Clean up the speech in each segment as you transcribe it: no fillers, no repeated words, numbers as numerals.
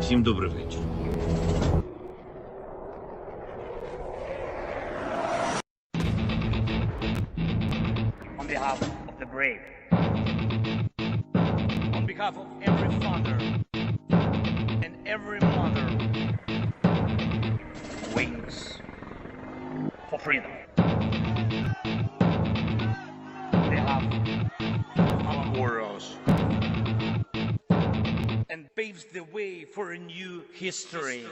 Всім добрий вечір. On behalf of the brave. On behalf of every father and every mother who waits for freedom. On behalf of our warriors and paves the way for a new history.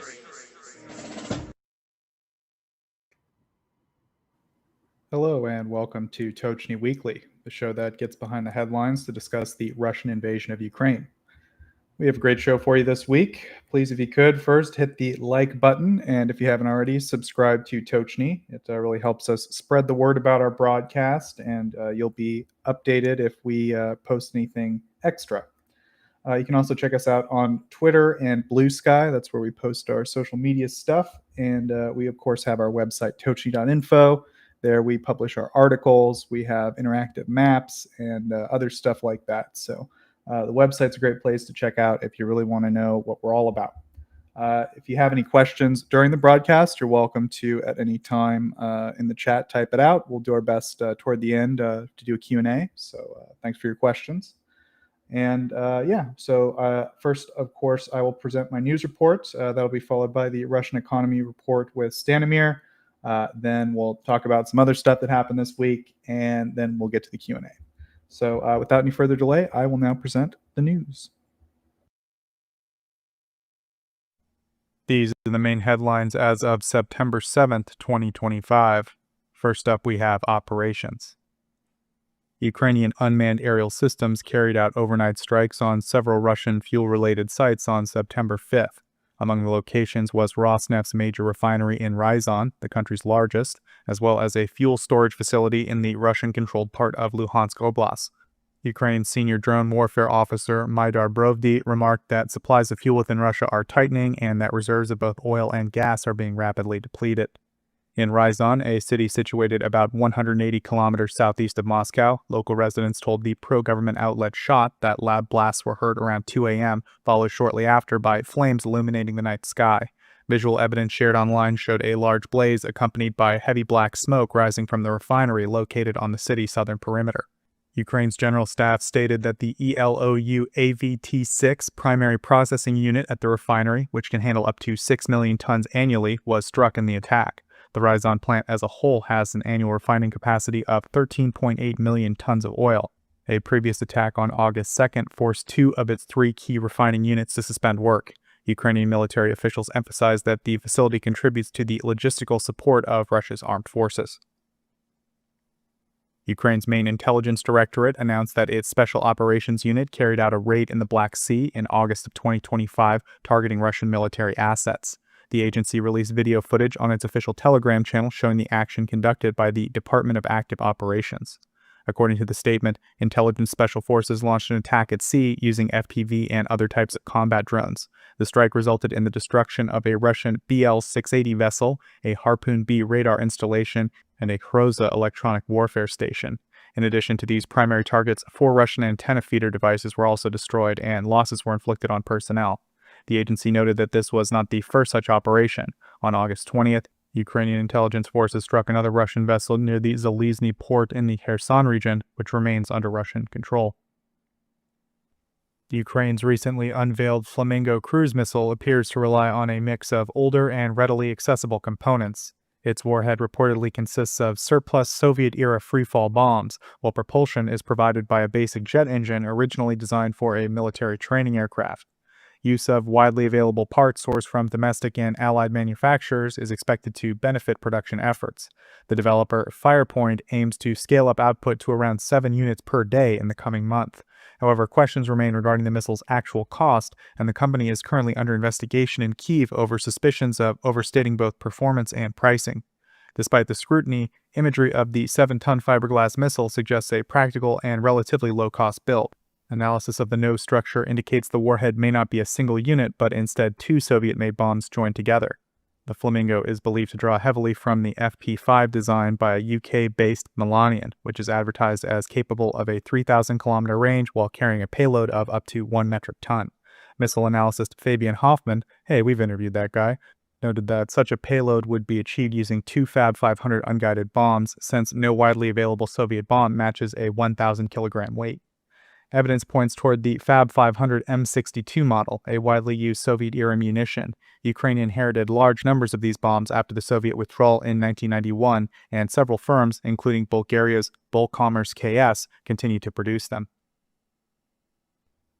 Hello and welcome to Tochnyi Weekly, the show that gets behind the headlines to discuss the Russian invasion of Ukraine. We have a great show for you this week. Please, if you could, first hit the like button, and if you haven't already, subscribe to Tochnyi. It really helps us spread the word about our broadcast, and you'll be updated if we post anything extra. You can also check us out on Twitter and Blue Sky. That's where we post our social media stuff. And we, of course, have our website, tochnyi.info. There we publish our articles. We have interactive maps and other stuff like that. So the website's a great place to check out if you really want to know what we're all about. If you have any questions during the broadcast, you're welcome to, at any time in the chat, type it out. We'll do our best toward the end to do a Q&A. So thanks for your questions. And first, of course, I will present my news report. That'll be followed by the Russian economy report with Stanimir. Then we'll talk about some other stuff that happened this week, and then we'll get to the Q&A. So without any further delay, I will now present the news. These are the main headlines as of September 7th, 2025. First up, we have operations. Ukrainian unmanned aerial systems carried out overnight strikes on several Russian fuel-related sites on September 5th. Among the locations was Rosneft's major refinery in Ryazan, the country's largest, as well as a fuel storage facility in the Russian-controlled part of Luhansk Oblast. Ukraine's senior drone warfare officer, Maidar Brovdi, remarked that supplies of fuel within Russia are tightening and that reserves of both oil and gas are being rapidly depleted. In Ryazan, a city situated about 180 kilometers southeast of Moscow, local residents told the pro-government outlet SHOT that loud blasts were heard around 2 a.m., followed shortly after by flames illuminating the night sky. Visual evidence shared online showed a large blaze accompanied by heavy black smoke rising from the refinery located on the city's southern perimeter. Ukraine's general staff stated that the ELOU AVT-6 primary processing unit at the refinery, which can handle up to 6 million tons annually, was struck in the attack. The Ryazan plant as a whole has an annual refining capacity of 13.8 million tons of oil. A previous attack on August 2nd forced 2 of its 3 key refining units to suspend work. Ukrainian military officials emphasized that the facility contributes to the logistical support of Russia's armed forces. Ukraine's main intelligence directorate announced that its Special Operations Unit carried out a raid in the Black Sea in August of 2025, targeting Russian military assets. The agency released video footage on its official Telegram channel showing the action conducted by the Department of Active Operations. According to the statement, intelligence special forces launched an attack at sea using FPV and other types of combat drones. The strike resulted in the destruction of a Russian BL-680 vessel, a Harpoon B radar installation, and a Kroza electronic warfare station. In addition to these primary targets, 4 Russian antenna feeder devices were also destroyed, and losses were inflicted on personnel. The agency noted that this was not the first such operation. On August 20th, Ukrainian intelligence forces struck another Russian vessel near the Zalizny port in the Kherson region, which remains under Russian control. Ukraine's recently unveiled Flamingo cruise missile appears to rely on a mix of older and readily accessible components. Its warhead reportedly consists of surplus Soviet-era freefall bombs, while propulsion is provided by a basic jet engine originally designed for a military training aircraft. Use of widely available parts sourced from domestic and allied manufacturers is expected to benefit production efforts. The developer, Firepoint, aims to scale up output to around 7 units per day in the coming month. However, questions remain regarding the missile's actual cost, and the company is currently under investigation in Kyiv over suspicions of overstating both performance and pricing. Despite the scrutiny, imagery of the 7-ton fiberglass missile suggests a practical and relatively low-cost build. Analysis of the nose structure indicates the warhead may not be a single unit, but instead 2 Soviet-made bombs joined together. The Flamingo is believed to draw heavily from the FP5 design by a UK-based Milanian, which is advertised as capable of a 3,000-kilometer range while carrying a payload of up to 1 metric ton. Missile analyst Fabian Hoffman, hey, we've interviewed that guy, noted that such a payload would be achieved using 2 Fab 500 unguided bombs, since no widely available Soviet bomb matches a 1,000 kilogram weight. Evidence points toward the Fab 500 M62 model, a widely used Soviet-era munition. Ukraine inherited large numbers of these bombs after the Soviet withdrawal in 1991, and several firms, including Bulgaria's Bulcommerce KS, continue to produce them.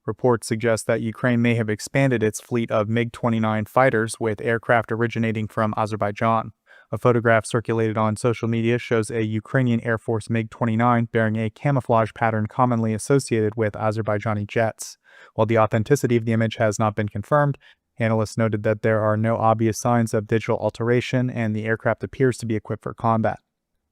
Reports suggest that Ukraine may have expanded its fleet of MiG-29 fighters with aircraft originating from Azerbaijan. A photograph circulated on social media shows a Ukrainian Air Force MiG-29 bearing a camouflage pattern commonly associated with Azerbaijani jets. While the authenticity of the image has not been confirmed, analysts noted that there are no obvious signs of digital alteration and the aircraft appears to be equipped for combat.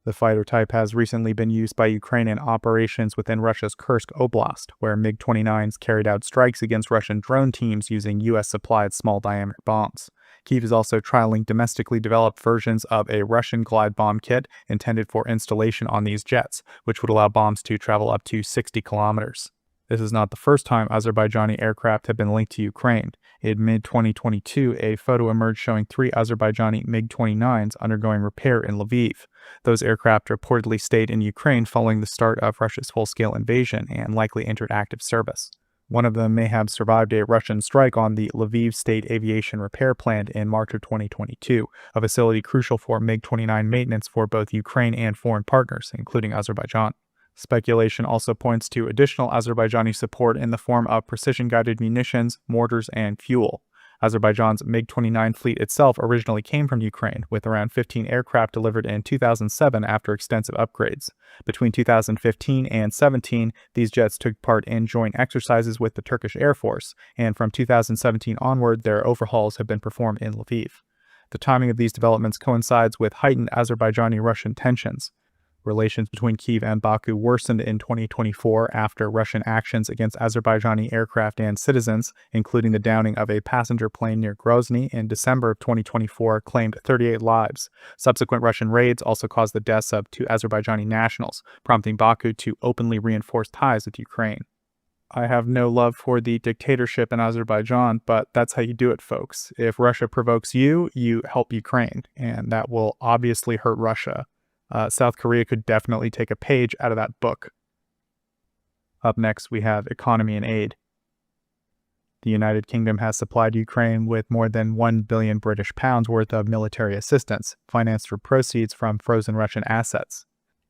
The fighter type has recently been used by Ukraine in operations within Russia's Kursk Oblast, where MiG-29s carried out strikes against Russian drone teams using U.S.-supplied small-diameter bombs. Kyiv is also trialing domestically developed versions of a Russian glide bomb kit intended for installation on these jets, which would allow bombs to travel up to 60 kilometers. This is not the first time Azerbaijani aircraft have been linked to Ukraine. In mid-2022, a photo emerged showing 3 Azerbaijani MiG-29s undergoing repair in Lviv. Those aircraft reportedly stayed in Ukraine following the start of Russia's full-scale invasion and likely entered active service. One of them may have survived a Russian strike on the Lviv State Aviation Repair Plant in March of 2022, a facility crucial for MiG-29 maintenance for both Ukraine and foreign partners, including Azerbaijan. Speculation also points to additional Azerbaijani support in the form of precision-guided munitions, mortars, and fuel. Azerbaijan's MiG-29 fleet itself originally came from Ukraine, with around 15 aircraft delivered in 2007 after extensive upgrades. Between 2015 and 17, these jets took part in joint exercises with the Turkish Air Force, and from 2017 onward, their overhauls have been performed in Lviv. The timing of these developments coincides with heightened Azerbaijani-Russian tensions. Relations between Kyiv and Baku worsened in 2024 after Russian actions against Azerbaijani aircraft and citizens, including the downing of a passenger plane near Grozny in December of 2024, claimed 38 lives. Subsequent Russian raids also caused the deaths of 2 Azerbaijani nationals, prompting Baku to openly reinforce ties with Ukraine. I have no love for the dictatorship in Azerbaijan, but that's how you do it, folks. If Russia provokes you, you help Ukraine, and that will obviously hurt Russia. South Korea could definitely take a page out of that book. Up next, we have economy and aid. The United Kingdom has supplied Ukraine with more than £1 billion British pounds worth of military assistance, financed through proceeds from frozen Russian assets.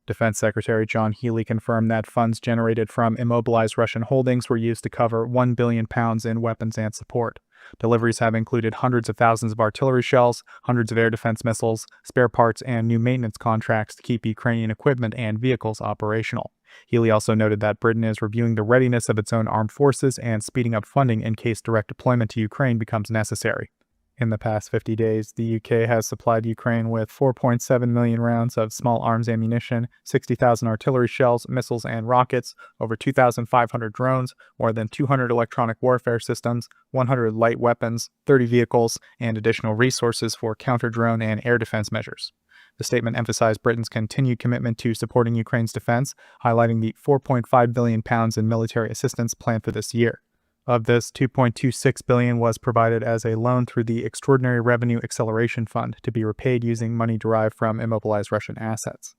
Defense Secretary John Healey confirmed that funds generated from immobilized Russian holdings were used to cover £1 billion in weapons and support. Deliveries have included hundreds of thousands of artillery shells, hundreds of air defense missiles, spare parts, and new maintenance contracts to keep Ukrainian equipment and vehicles operational. Healey also noted that Britain is reviewing the readiness of its own armed forces and speeding up funding in case direct deployment to Ukraine becomes necessary. In the past 50 days, the UK has supplied Ukraine with 4.7 million rounds of small arms ammunition, 60,000 artillery shells, missiles, and rockets, over 2,500 drones, more than 200 electronic warfare systems, 100 light weapons, 30 vehicles, and additional resources for counter-drone and air defense measures. The statement emphasized Britain's continued commitment to supporting Ukraine's defense, highlighting the £4.5 billion in military assistance planned for this year. Of this, $2.26 billion was provided as a loan through the Extraordinary Revenue Acceleration Fund to be repaid using money derived from immobilized Russian assets.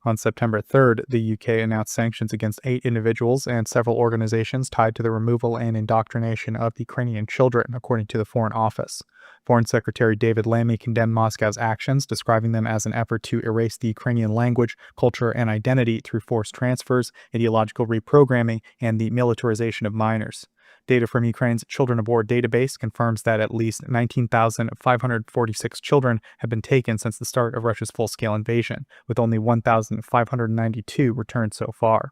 On September 3rd, the UK announced sanctions against 8 individuals and several organizations tied to the removal and indoctrination of Ukrainian children, according to the Foreign Office. Foreign Secretary David Lammy condemned Moscow's actions, describing them as an effort to erase the Ukrainian language, culture, and identity through forced transfers, ideological reprogramming, and the militarization of minors. Data from Ukraine's Children Aboard database confirms that at least 19,546 children have been taken since the start of Russia's full-scale invasion, with only 1,592 returned so far.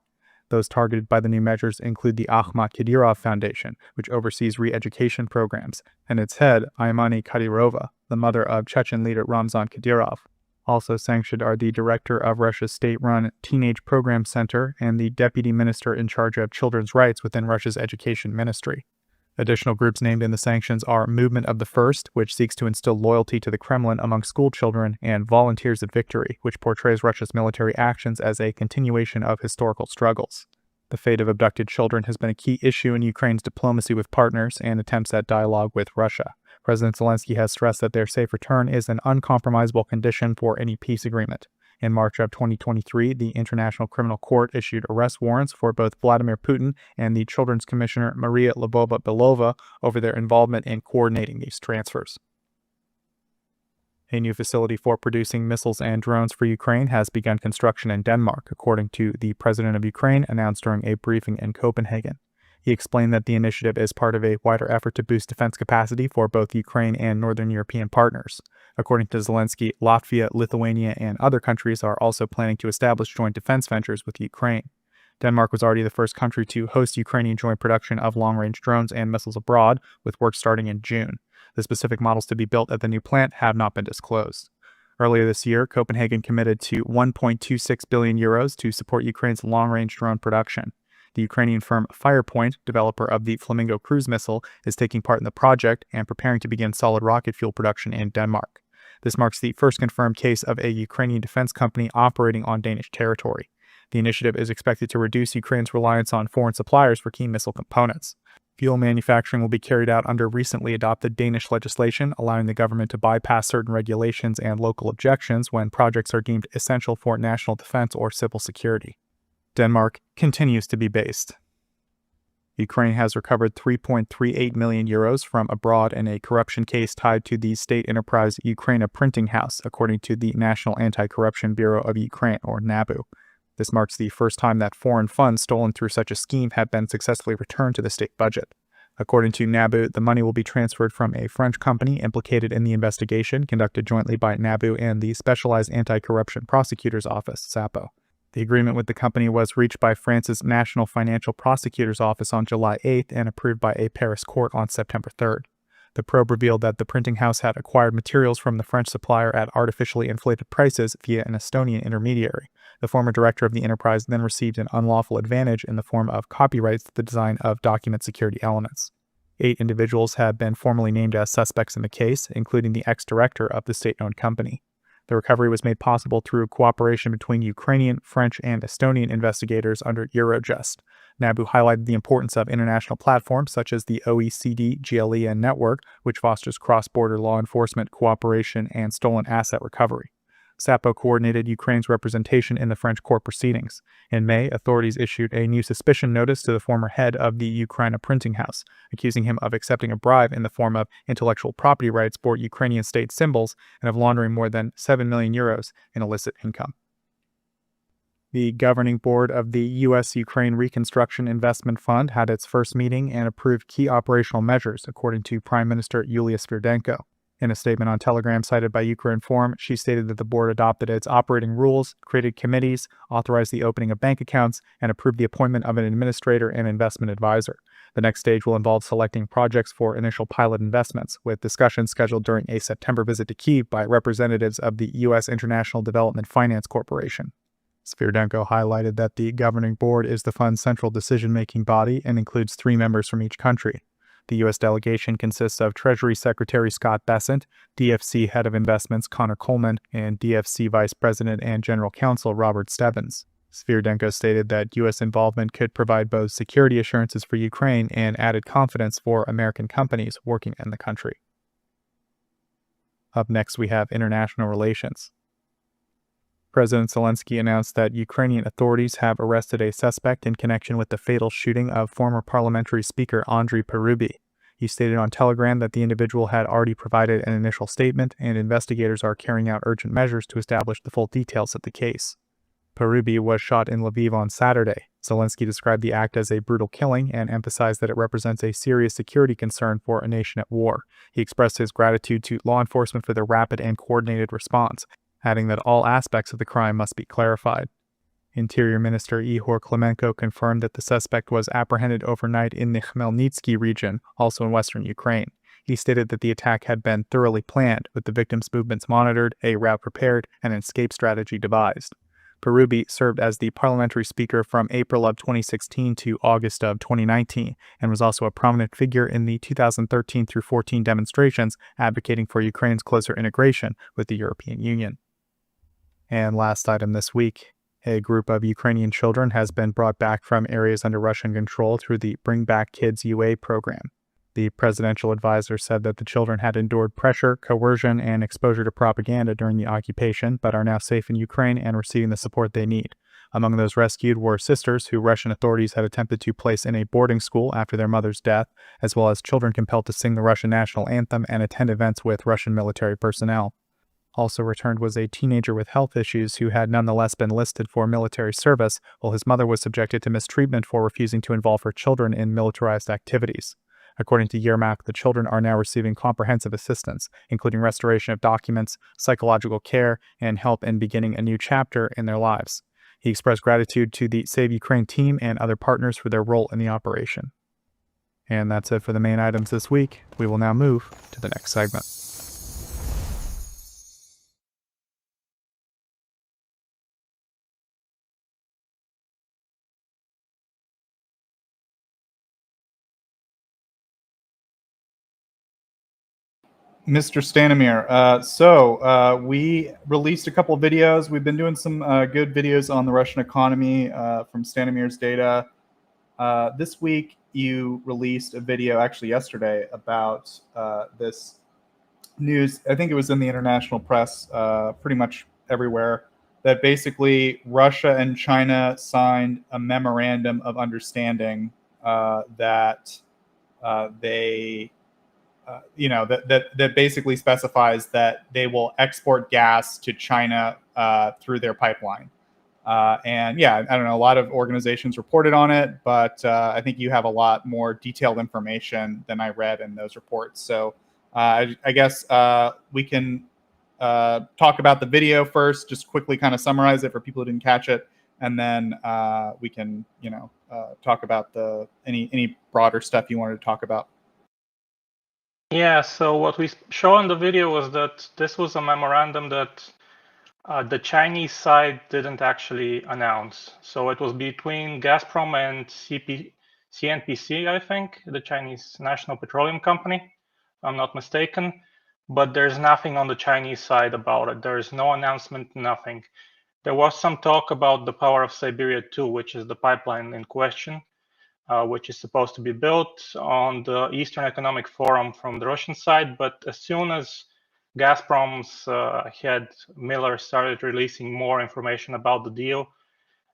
Those targeted by the new measures include the Akhmat Kadyrov Foundation, which oversees re-education programs, and its head, Aymani Kadyrova, the mother of Chechen leader Ramzan Kadyrov. Also sanctioned are the director of Russia's state-run Teenage Program Center and the deputy minister in charge of children's rights within Russia's education ministry. Additional groups named in the sanctions are Movement of the First, which seeks to instill loyalty to the Kremlin among school children, and Volunteers of Victory, which portrays Russia's military actions as a continuation of historical struggles. The fate of abducted children has been a key issue in Ukraine's diplomacy with partners and attempts at dialogue with Russia. President Zelensky has stressed that their safe return is an uncompromisable condition for any peace agreement. In March of 2023, the International Criminal Court issued arrest warrants for both Vladimir Putin and the Children's Commissioner Maria Lvova-Belova over their involvement in coordinating these transfers. A new facility for producing missiles and drones for Ukraine has begun construction in Denmark, according to the President of Ukraine, announced during a briefing in Copenhagen. He explained that the initiative is part of a wider effort to boost defense capacity for both Ukraine and Northern European partners. According to Zelensky, Latvia, Lithuania, and other countries are also planning to establish joint defense ventures with Ukraine. Denmark was already the first country to host Ukrainian joint production of long-range drones and missiles abroad, with work starting in June. The specific models to be built at the new plant have not been disclosed. Earlier this year, Copenhagen committed to 1.26 billion euros to support Ukraine's long-range drone production. The Ukrainian firm Firepoint, developer of the Flamingo cruise missile, is taking part in the project and preparing to begin solid rocket fuel production in Denmark. This marks the first confirmed case of a Ukrainian defense company operating on Danish territory. The initiative is expected to reduce Ukraine's reliance on foreign suppliers for key missile components. Fuel manufacturing will be carried out under recently adopted Danish legislation, allowing the government to bypass certain regulations and local objections when projects are deemed essential for national defense or civil security. Denmark continues to be based. Ukraine has recovered 3.38 million euros from abroad in a corruption case tied to the state enterprise Ukraine Printing House, according to the National Anti-Corruption Bureau of Ukraine, or NABU. This marks the first time that foreign funds stolen through such a scheme have been successfully returned to the state budget. According to NABU, the money will be transferred from a French company implicated in the investigation conducted jointly by NABU and the Specialized Anti-Corruption Prosecutor's Office, SAPO. The agreement with the company was reached by France's National Financial Prosecutor's Office on July 8th and approved by a Paris court on September 3rd. The probe revealed that the printing house had acquired materials from the French supplier at artificially inflated prices via an Estonian intermediary. The former director of the enterprise then received an unlawful advantage in the form of copyrights to the design of document security elements. 8 individuals have been formally named as suspects in the case, including the ex-director of the state-owned company. The recovery was made possible through cooperation between Ukrainian, French, and Estonian investigators under Eurojust. NABU highlighted the importance of international platforms such as the OECD GLEN network, which fosters cross-border law enforcement cooperation and stolen asset recovery. SAPO coordinated Ukraine's representation in the French court proceedings. In May, authorities issued a new suspicion notice to the former head of the Ukraine Printing House, accusing him of accepting a bribe in the form of intellectual property rights for Ukrainian state symbols and of laundering more than 7 million euros in illicit income. The governing board of the U.S.-Ukraine Reconstruction Investment Fund had its first meeting and approved key operational measures, according to Prime Minister Yulia Svirdenko. In a statement on Telegram cited by Ukrinform, she stated that the board adopted its operating rules, created committees, authorized the opening of bank accounts, and approved the appointment of an administrator and investment advisor. The next stage will involve selecting projects for initial pilot investments, with discussions scheduled during a September visit to Kyiv by representatives of the U.S. International Development Finance Corporation. Svirdenko highlighted that the governing board is the fund's central decision-making body and includes 3 members from each country. The U.S. delegation consists of Treasury Secretary Scott Bessent, DFC Head of Investments Connor Coleman, and DFC Vice President and General Counsel Robert Stebbins. Svirdenko stated that U.S. involvement could provide both security assurances for Ukraine and added confidence for American companies working in the country. Up next, we have international relations. President Zelensky announced that Ukrainian authorities have arrested a suspect in connection with the fatal shooting of former parliamentary speaker Andriy Parubiy. He stated on Telegram that the individual had already provided an initial statement and investigators are carrying out urgent measures to establish the full details of the case. Parubiy was shot in Lviv on Saturday. Zelensky described the act as a brutal killing and emphasized that it represents a serious security concern for a nation at war. He expressed his gratitude to law enforcement for their rapid and coordinated response, adding that all aspects of the crime must be clarified. Interior Minister Ihor Klimenko confirmed that the suspect was apprehended overnight in the Khmelnytsky region, also in western Ukraine. He stated that the attack had been thoroughly planned, with the victim's movements monitored, a route prepared, and an escape strategy devised. Parubiy served as the parliamentary speaker from April of 2016 to August of 2019 and was also a prominent figure in the 2013 through 14 demonstrations advocating for Ukraine's closer integration with the European Union. And last item this week, A group of Ukrainian children has been brought back from areas under Russian control through the Bring Back Kids UA program. The presidential advisor said that the children had endured pressure, coercion, and exposure to propaganda during the occupation, but are now safe in Ukraine and receiving the support they need. Among those rescued were sisters who Russian authorities had attempted to place in a boarding school after their mother's death, as well as children compelled to sing the Russian national anthem and attend events with Russian military personnel. Also returned was a teenager with health issues who had nonetheless been listed for military service, while his mother was subjected to mistreatment for refusing to involve her children in militarized activities. According to Yermak, the children are now receiving comprehensive assistance, including restoration of documents, psychological care, and help in beginning a new chapter in their lives. He expressed gratitude to the Save Ukraine team and other partners for their role in the operation. And that's it for the main items this week. We will now move to the next segment. Mr. Stanimir, we released a couple of videos. We've been doing some good videos on the Russian economy from Stanimir's data. This week, you released a video, actually yesterday, about this news. I think it was in the international press, pretty much everywhere, that basically Russia and China signed a memorandum of understanding that they that basically specifies that they will export gas to China through their pipeline. And yeah, I don't know, a lot of organizations reported on it, but I think you have a lot more detailed information than I read in those reports. So I guess we can talk about the video first, just quickly kind of summarize it for people who didn't catch it. And then we can, talk about any broader stuff you wanted to talk about. Yeah, so what we show in the video was that this was a memorandum that the Chinese side didn't actually announce. So it was between Gazprom and CNPC, I think, the Chinese National Petroleum Company, if I'm not mistaken. But there's nothing on the Chinese side about it. There is no announcement, nothing. There was some talk about the Power of Siberia 2, which is the pipeline in question, which is supposed to be built on the Eastern Economic Forum from the Russian side. But as soon as Gazprom's head Miller started releasing more information about the deal,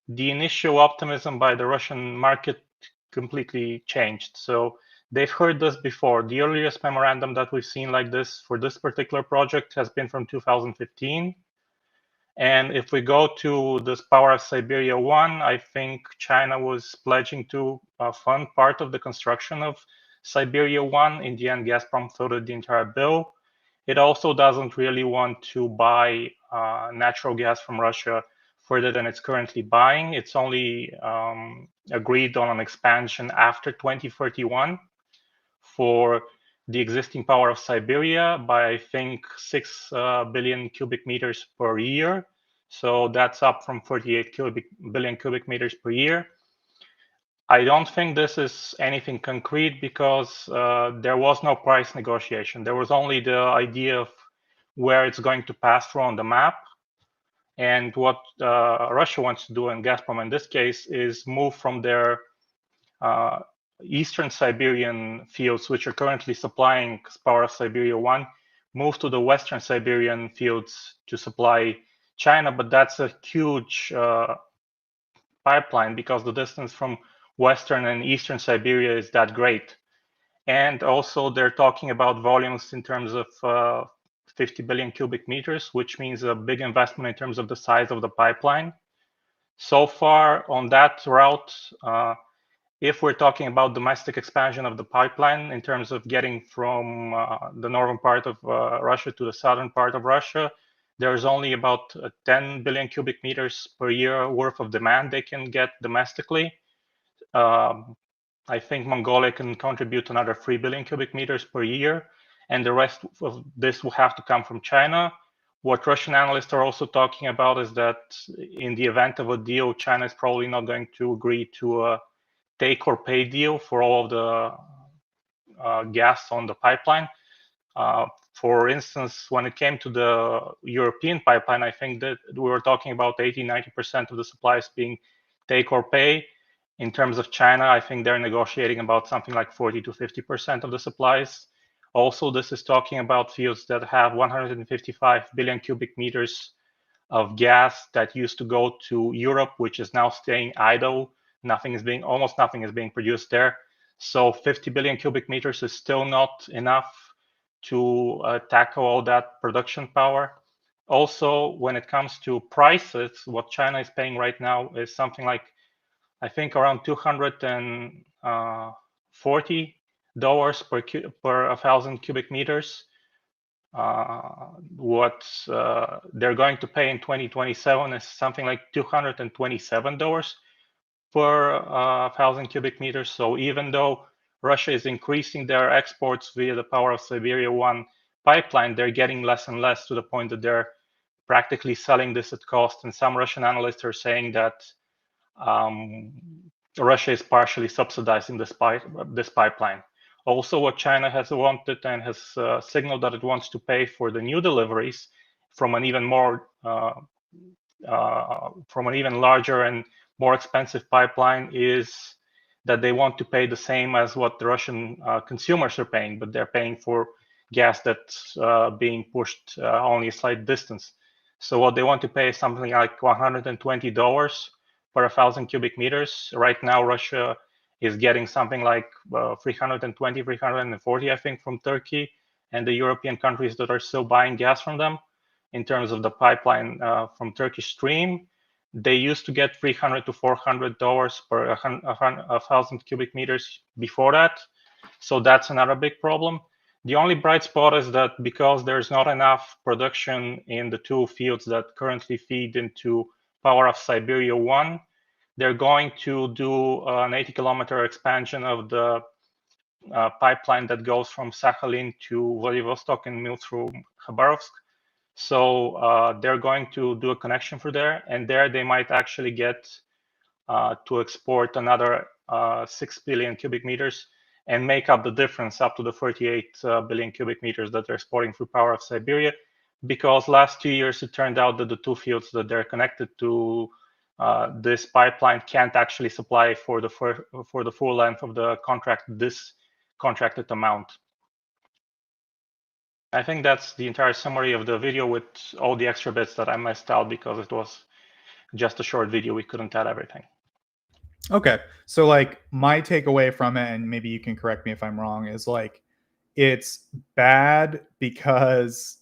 the initial optimism by the Russian market completely changed. So they've heard this before. The earliest memorandum that we've seen like this for this particular project has been from 2015. And if we go to this Power of Siberia 1, I think China was pledging to fund part of the construction of Siberia 1. In the end, Gazprom footed the entire bill. It also doesn't really want to buy natural gas from Russia further than it's currently buying. It's only agreed on an expansion after 2031 for the existing Power of Siberia by, I think, 6 billion cubic meters per year. So that's up from 48 billion cubic meters per year. I don't think this is anything concrete because there was no price negotiation. There was only the idea of where it's going to pass through on the map. And what Russia wants to do, and Gazprom in this case, is move from their Eastern Siberian fields, which are currently supplying Power of Siberia 1, move to the Western Siberian fields to supply China. But that's a huge pipeline because the distance from Western and Eastern Siberia is that great. And also they're talking about volumes in terms of 50 billion cubic meters, which means a big investment in terms of the size of the pipeline. So far on that route, if we're talking about domestic expansion of the pipeline in terms of getting from the northern part of Russia to the southern part of Russia, there's only about 10 billion cubic meters per year worth of demand they can get domestically. I think Mongolia can contribute another 3 billion cubic meters per year, and the rest of this will have to come from China. What Russian analysts are also talking about is that in the event of a deal, China is probably not going to agree to a take or pay deal for all of the gas on the pipeline. For instance, when it came to the European pipeline, I think that we were talking about 80-90% of the supplies being take or pay. In terms of China, I think they're negotiating about something like 40 to 50% of the supplies. Also, this is talking about fields that have 155 billion cubic meters of gas that used to go to Europe, which is now staying idle. Almost nothing is being produced there. So 50 billion cubic meters is still not enough to tackle all that production power. Also, when it comes to prices, what China is paying right now is something like, I think, around $240 per 1,000 cubic meters. What they're going to pay in 2027 is something like $227 per 1,000 cubic meters. So even though Russia is increasing their exports via the Power of Siberia 1 pipeline, they're getting less and less, to the point that they're practically selling this at cost. And some Russian analysts are saying that Russia is partially subsidizing this pipeline. Also, what China has wanted and has signaled that it wants to pay for the new deliveries from an even larger and more expensive pipeline is that they want to pay the same as what the Russian consumers are paying, but they're paying for gas that's being pushed only a slight distance. So what they want to pay is something like $120 per 1,000 cubic meters. Right now, Russia is getting something like 320, 340, I think, from Turkey and the European countries that are still buying gas from them. In terms of the pipeline from Turkish Stream, they used to get $300 to $400 per 1,000 cubic meters before that. So that's another big problem. The only bright spot is that because there's not enough production in the two fields that currently feed into Power of Siberia 1, they're going to do an 80-kilometer expansion of the pipeline that goes from Sakhalin to Vladivostok and mills through Khabarovsk. So they're going to do a connection for there, and there they might actually get to export another 6 billion cubic meters and make up the difference up to the 38 billion cubic meters that they're exporting through Power of Siberia. Because last 2 years, it turned out that the two fields that they're connected to this pipeline can't actually supply for the full length of the contract, this contracted amount. I think that's the entire summary of the video with all the extra bits that I missed out because it was just a short video. We couldn't add everything. Okay. So like my takeaway from it, and maybe you can correct me if I'm wrong, is like it's bad because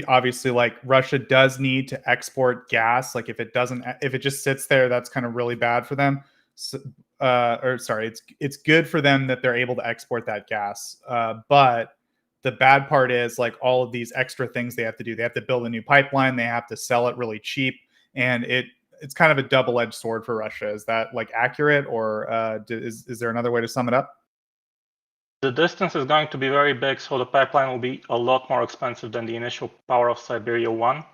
obviously like Russia does need to export gas. Like if it just sits there, that's kind of really bad for them. So, it's good for them that they're able to export that gas. But the bad part is like all of these extra things they have to do. They have to build a new pipeline. They have to sell it really cheap, and it's kind of a double-edged sword for Russia. Is that like accurate, or is there another way to sum it up? The distance is going to be very big, so the pipeline will be a lot more expensive than the initial Power of Siberia 1.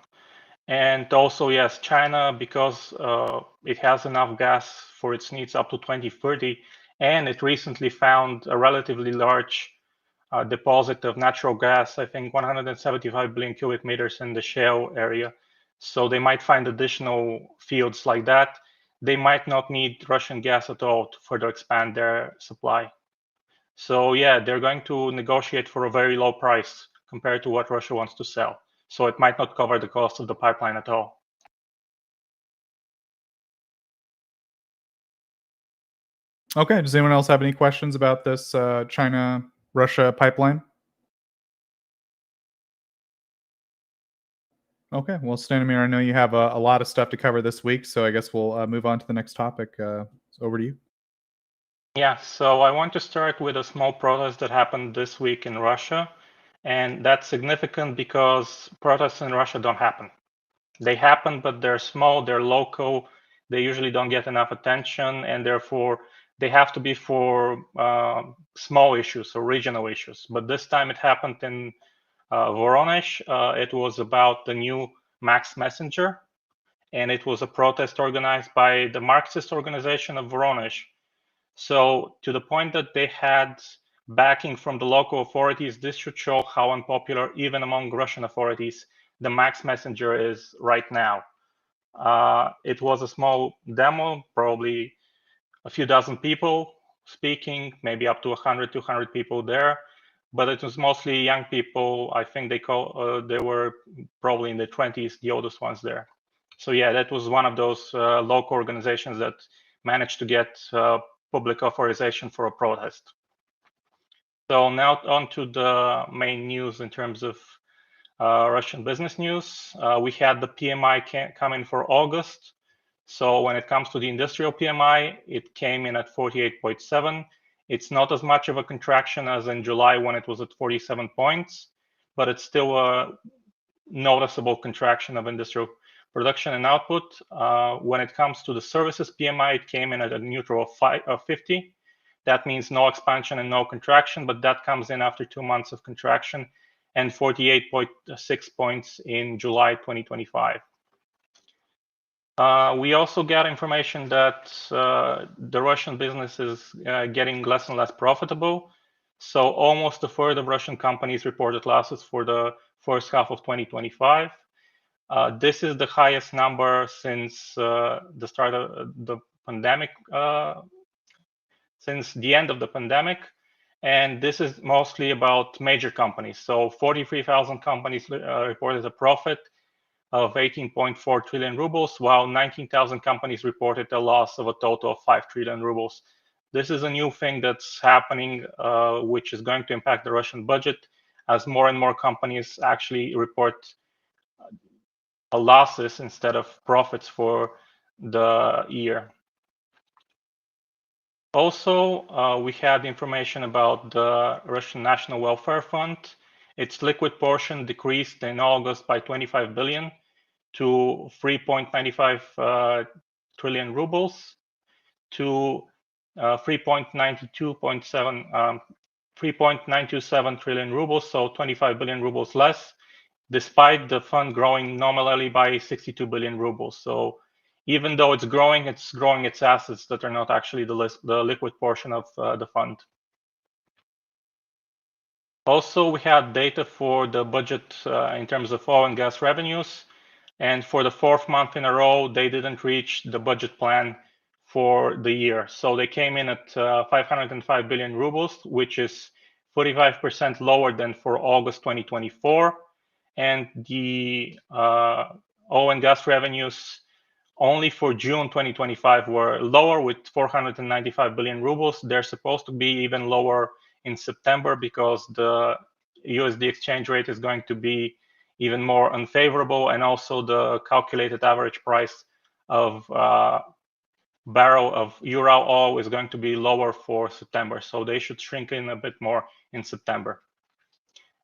And also, yes, China, because it has enough gas for its needs up to 2030, and it recently found a relatively large deposit of natural gas, I think 175 billion cubic meters in the shale area. So they might find additional fields like that. They might not need Russian gas at all to further expand their supply. So yeah, they're going to negotiate for a very low price compared to what Russia wants to sell. So it might not cover the cost of the pipeline at all. Okay. Does anyone else have any questions about this China-Russia pipeline? Okay. Well, Stanimir, I know you have a lot of stuff to cover this week, so I guess we'll move on to the next topic. Over to you. Yeah, so I want to start with a small protest that happened this week in Russia. And that's significant because protests in Russia don't happen. They happen, but they're small, they're local, they usually don't get enough attention, and therefore they have to be for small issues or regional issues. But this time it happened in Voronezh. It was about the new Max Messenger, and it was a protest organized by the Marxist organization of Voronezh. So to the point that they had backing from the local authorities. This should show how unpopular, even among Russian authorities, the Max Messenger is right now. It was a small demo, probably a few dozen people speaking, maybe up to 100, 200 people there, but it was mostly young people. I think they were probably in their 20s, the oldest ones there. So yeah, that was one of those local organizations that managed to get public authorization for a protest. So now on to the main news in terms of Russian business news. We had the PMI come in for August. So when it comes to the industrial PMI, it came in at 48.7. It's not as much of a contraction as in July when it was at 47 points, but it's still a noticeable contraction of industrial production and output. When it comes to the services PMI, it came in at a neutral of 50. That means no expansion and no contraction, but that comes in after 2 months of contraction and 48.6 points in July 2025. We also got information that the Russian business is getting less and less profitable. So almost a third of Russian companies reported losses for the first half of 2025. This is the highest number since the start of the pandemic, since the end of the pandemic. And this is mostly about major companies. So 43,000 companies reported a profit of 18.4 trillion rubles, while 19,000 companies reported a loss of a total of 5 trillion rubles. This is a new thing that's happening, which is going to impact the Russian budget as more and more companies actually report losses instead of profits for the year. Also, we had information about the Russian National Welfare Fund. Its liquid portion decreased in August by 25 billion to 3.95 trillion rubles to 3.927 trillion rubles, so 25 billion rubles less, despite the fund growing nominally by 62 billion rubles. So even though it's growing its assets that are not actually the liquid portion of the fund. Also, we had data for the budget in terms of oil and gas revenues. And for the fourth month in a row, they didn't reach the budget plan for the year. So they came in at 505 billion rubles, which is 45% lower than for August 2024. And the oil and gas revenues only for June 2025 were lower with 495 billion rubles. They're supposed to be even lower in September because the USD exchange rate is going to be even more unfavorable, and also the calculated average price of barrel of Ural oil is going to be lower for September. So they should shrink in a bit more in September.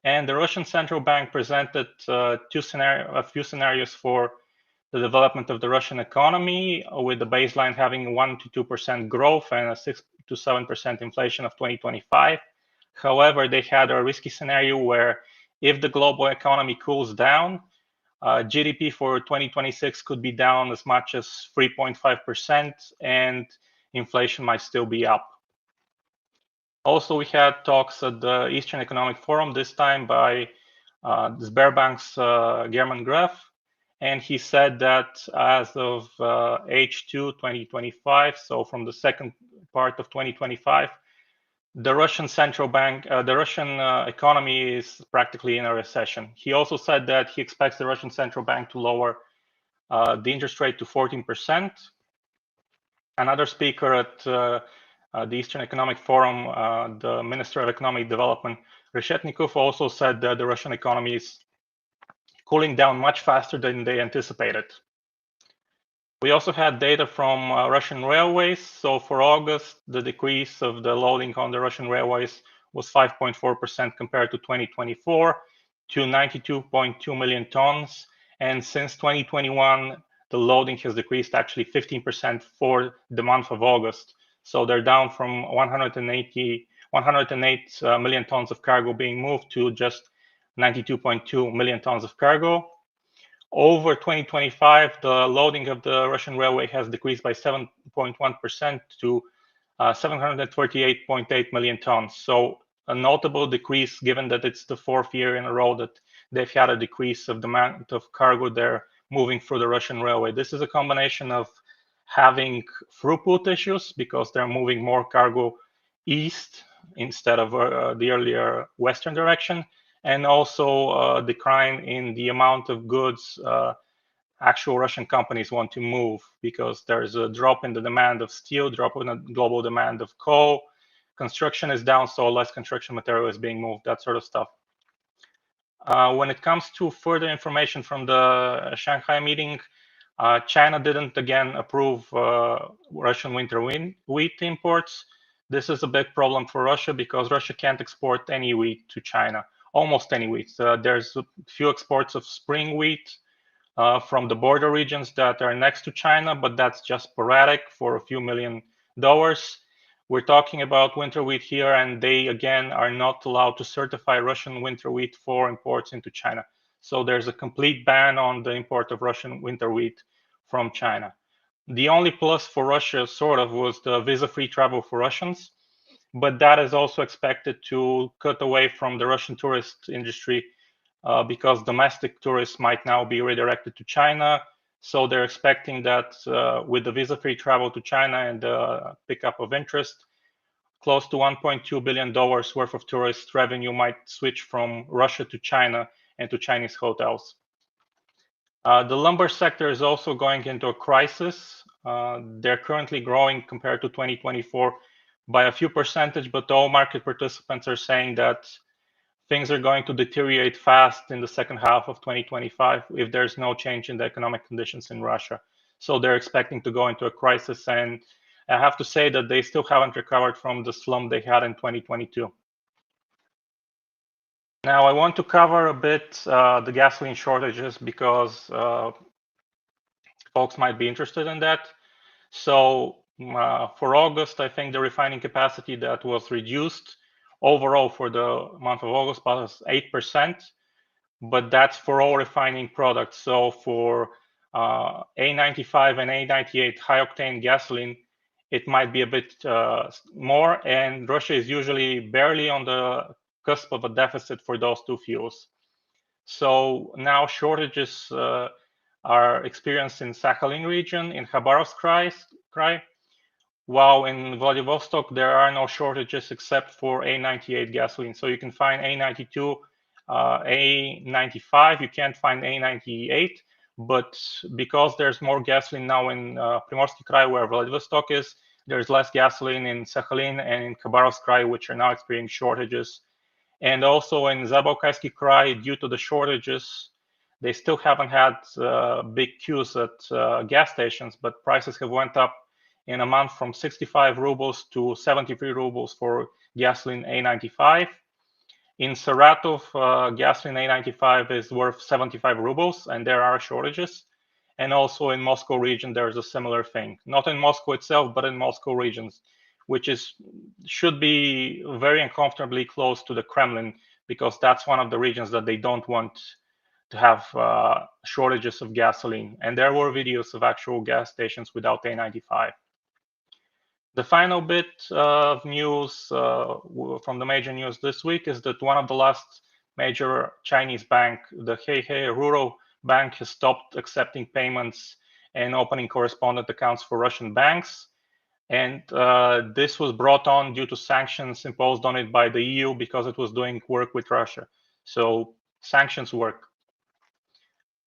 And the Russian Central Bank presented a few scenarios for the development of the Russian economy, with the baseline having 1 to 2% growth and a 6 to 7% inflation of 2025. However, they had a risky scenario where if the global economy cools down, GDP for 2026 could be down as much as 3.5%, and inflation might still be up. Also, we had talks at the Eastern Economic Forum, this time by Sberbank's German Gref, and he said that as of H2 2025, so from the second part of 2025, the Russian central bank, the Russian economy is practically in a recession. He also said that he expects the Russian central bank to lower the interest rate to 14%. Another speaker at the Eastern Economic Forum, the Minister of Economic Development, Reshetnikov, also said that the Russian economy is cooling down much faster than they anticipated. We also had data from Russian railways. So for August, the decrease of the loading on the Russian railways was 5.4% compared to 2024 to 92.2 million tons. And since 2021, the loading has decreased actually 15% for the month of August. So they're down from 108 million tons of cargo being moved to just 92.2 million tons of cargo. Over 2025, the loading of the Russian railway has decreased by 7.1% to 738.8 million tons. So a notable decrease, given that it's the fourth year in a row that they've had a decrease of the amount of cargo they're moving through the Russian railway. This is a combination of having throughput issues because they're moving more cargo east instead of the earlier western direction, and also a decline in the amount of goods actual Russian companies want to move, because there's a drop in the demand of steel, drop in the global demand of coal, construction is down, so less construction material is being moved, that sort of stuff. When it comes to further information from the Shanghai meeting, China didn't again approve Russian winter wheat imports. This is a big problem for Russia because Russia can't export any wheat to China, almost any wheat. There's a few exports of spring wheat from the border regions that are next to China, but that's just sporadic for a few $1 million. We're talking about winter wheat here, and they again are not allowed to certify Russian winter wheat for imports into China. So there's a complete ban on the import of Russian winter wheat from China. The only plus for Russia sort of was the visa-free travel for Russians, but that is also expected to cut away from the Russian tourist industry because domestic tourists might now be redirected to China. So they're expecting that with the visa-free travel to China and the pickup of interest, close to $1.2 billion worth of tourist revenue might switch from Russia to China and to Chinese hotels. The lumber sector is also going into a crisis. They're currently growing compared to 2024 by a few percentage, but all market participants are saying that things are going to deteriorate fast in the second half of 2025 if there's no change in the economic conditions in Russia. So they're expecting to go into a crisis, and I have to say that they still haven't recovered from the slump they had in 2022. Now I want to cover a bit the gasoline shortages because folks might be interested in that. So for August, I think the refining capacity that was reduced overall for the month of August was 8%, but that's for all refining products. So for A95 and A98 high octane gasoline, it might be a bit more, and Russia is usually barely on the cusp of a deficit for those two fuels. So now shortages are experienced in Sakhalin region, in Khabarovsk Krai, while in Vladivostok there are no shortages except for A98 gasoline. So you can find A92, A95, you can't find A98, but because there's more gasoline now in Primorsky Krai, where Vladivostok is, there's less gasoline in Sakhalin and in Khabarovsk Krai, which are now experiencing shortages. And also in Zabalkaysky Krai, due to the shortages, they still haven't had big queues at gas stations, but prices have went up in a month from 65 rubles to 73 rubles for gasoline A95. In Saratov, gasoline A95 is worth 75 rubles, and there are shortages. And also in Moscow region, there's a similar thing. Not in Moscow itself, but in Moscow regions, which should be very uncomfortably close to the Kremlin, because that's one of the regions that they don't want to have shortages of gasoline. And there were videos of actual gas stations without A95. The final bit of news from the major news this week is that one of the last major Chinese bank, the Heihe Rural Bank, has stopped accepting payments and opening correspondent accounts for Russian banks. And this was brought on due to sanctions imposed on it by the EU because it was doing work with Russia. So sanctions work.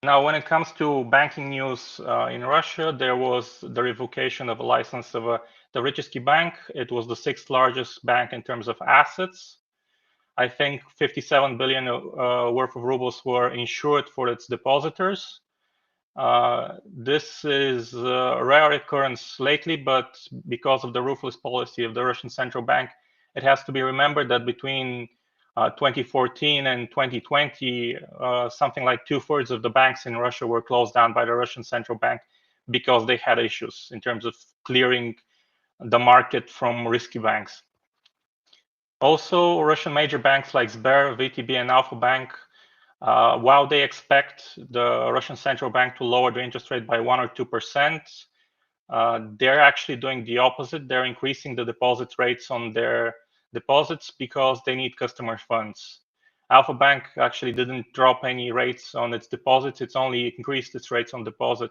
Now, when it comes to banking news in Russia, there was the revocation of a license of the Tochnyi Bank. It was the sixth largest bank in terms of assets. I think 57 billion worth of rubles were insured for its depositors. This is a rare occurrence lately, but because of the ruthless policy of the Russian central bank, it has to be remembered that between 2014 and 2020, something like 2/3 of the banks in Russia were closed down by the Russian central bank because they had issues in terms of clearing the market from risky banks. Also, Russian major banks like Sber, VTB, and Alfa Bank, while they expect the Russian central bank to lower the interest rate by 1 or 2%, they're actually doing the opposite. They're increasing the deposit rates on their deposits because they need customer funds. Alpha Bank actually didn't drop any rates on its deposits. It's only increased its rates on deposit.